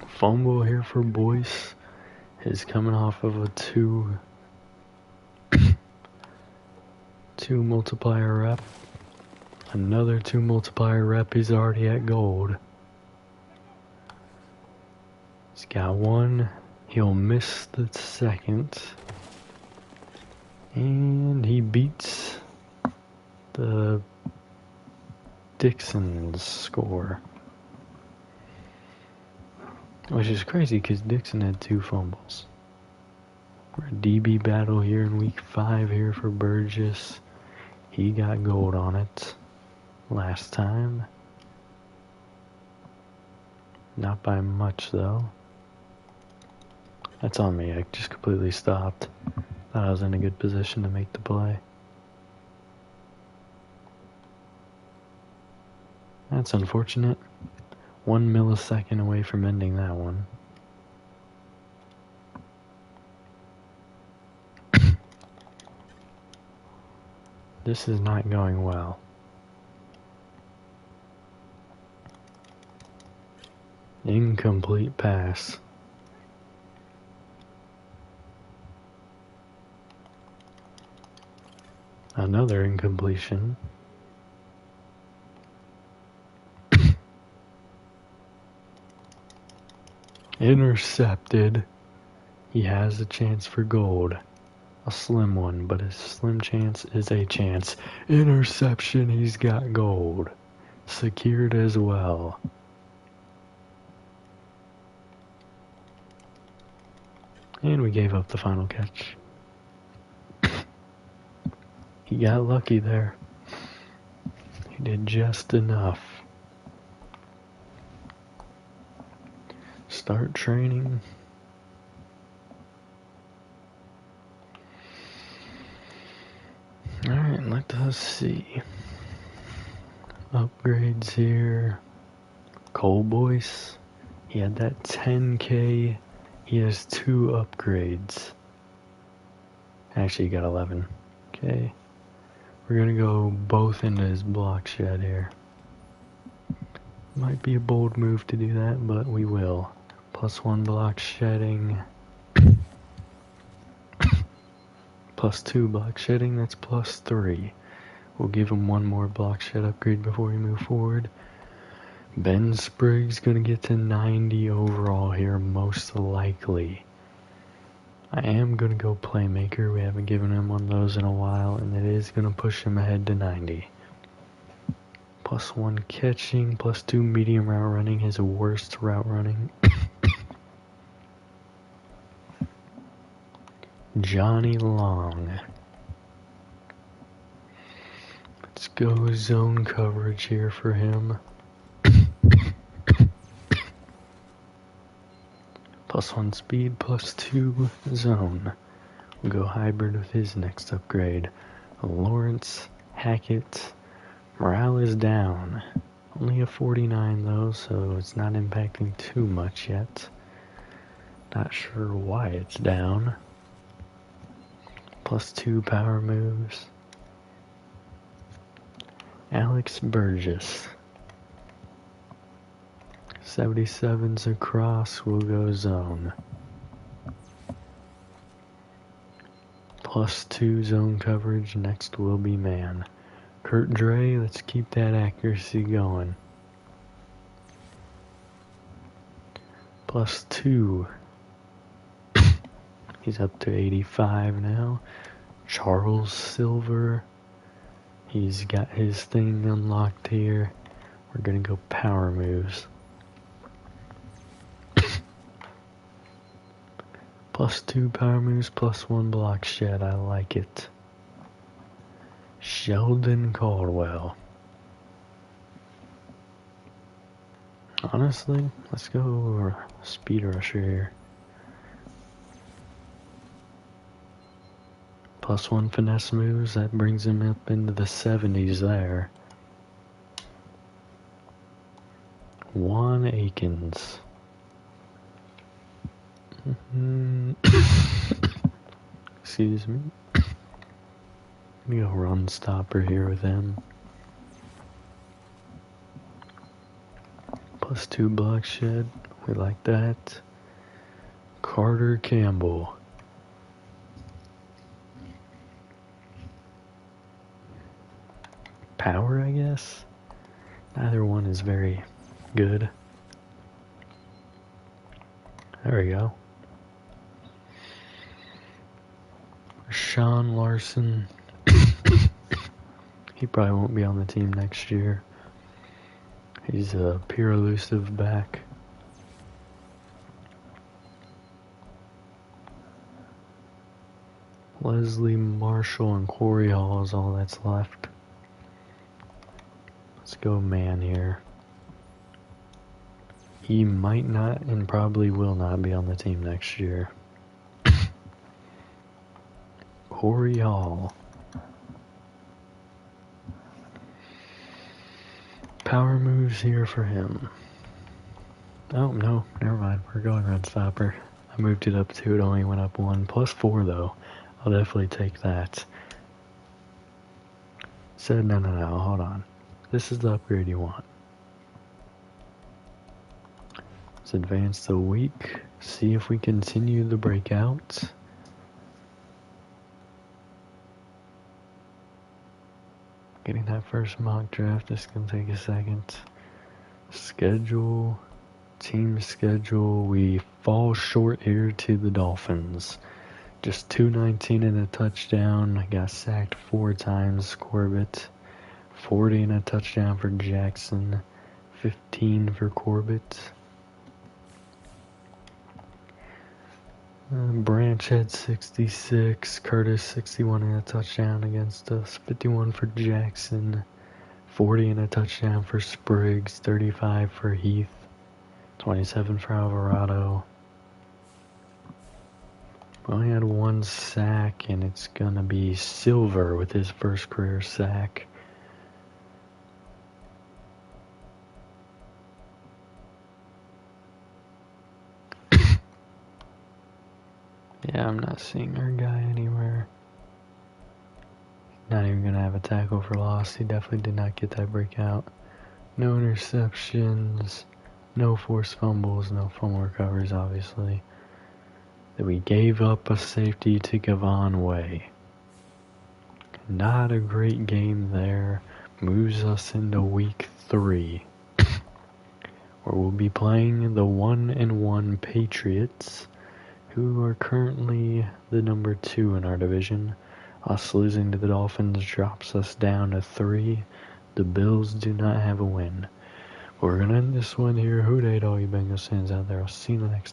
Fumble here for Boyce. Is coming off of a 2 multiplier rep. Another 2 multiplier rep. He's already at gold. He's got 1. He'll miss the 2nd. And he beats the Dixon's score. Which is crazy because Dixon had 2 fumbles. We're a DB battle here in week 5 here for Burgess. He got gold on it last time. Not by much though. That's on me. I just completely stopped. Thought I was in a good position to make the play. That's unfortunate. 1 millisecond away from ending that one. This is not going well. Incomplete pass. Another incompletion. Intercepted. He has a chance for gold. A slim one, but a slim chance is a chance. Interception, he's got gold. Secured as well. And we gave up the final catch. He got lucky there. He did just enough. Start training. Alright, let us see. Upgrades here. Cole Boyce. He had that 10K. He has 2 upgrades. Actually, he got 11. Okay. We're gonna go both into his block shed here. Might be a bold move to do that, but we will. +1 block shedding. +2 block shedding, that's +3. We'll give him 1 more block shed upgrade before we move forward. Ben Spriggs gonna get to 90 overall here, most likely. I am gonna go playmaker. We haven't given him one of those in a while, and it is gonna push him ahead to 90. +1 catching, +2 medium route running, his worst route running. Johnny Long. Let's go zone coverage here for him. +1 speed, +2 zone. We'll go hybrid with his next upgrade. Lawrence Hackett. Morale is down. Only a 49 though, so it's not impacting too much yet. Not sure why it's down. +2 power moves. Alex Burgess. 77s across, we'll go zone. +2 zone coverage, next will be man. Kurt Dre, let's keep that accuracy going. +2. He's up to 85 now. Charles Silver. He's got his thing unlocked here. We're gonna go power moves. +2 power moves, +1 block shed. I like it. Sheldon Caldwell. Honestly, let's go speed rusher here. +1 finesse moves, that brings him up into the 70s there. Juan Akins. Excuse me. Let me go run stopper here with him. +2 block shed. We like that. Carter Campbell. Power, I guess? Neither one is very good. There we go. Sean Larson. He probably won't be on the team next year. He's a pure elusive back. Leslie Marshall and Corey Hall is all that's left. Let's go man here. He might not and probably will not be on the team next year. Corey Hall. Power moves here for him. Oh, no, never mind. We're going run stopper. I moved it up 2. It only went up 1. +4, though. I'll definitely take that. Said no, hold on. This is the upgrade you want. Let's advance the week, see if we continue the breakout. Getting that first mock draft is going to take a second. Schedule, team schedule, we fall short here to the Dolphins. Just 219 and a touchdown. Got sacked 4 times, Corbett. 40 and a touchdown for Jackson. 15 for Corbett. Branch had 66. Curtis 61 and a touchdown against us. 51 for Jackson. 40 and a touchdown for Spriggs. 35 for Heath. 27 for Alvarado. We only had 1 sack, and it's gonna be Silver with his first career sack. Yeah, I'm not seeing our guy anywhere. Not even gonna have a tackle for loss. He definitely did not get that breakout. No interceptions, no forced fumbles, no fumble recoveries, obviously. That we gave up a safety to Gavon Way. Not a great game there. Moves us into week 3. Where we'll be playing the 1-1 Patriots, who are currently the number 2 in our division. Us losing to the Dolphins drops us down to 3. The Bills do not have a win. We're going to end this one here. Who dey, all you Bengals fans out there. I'll see you in the next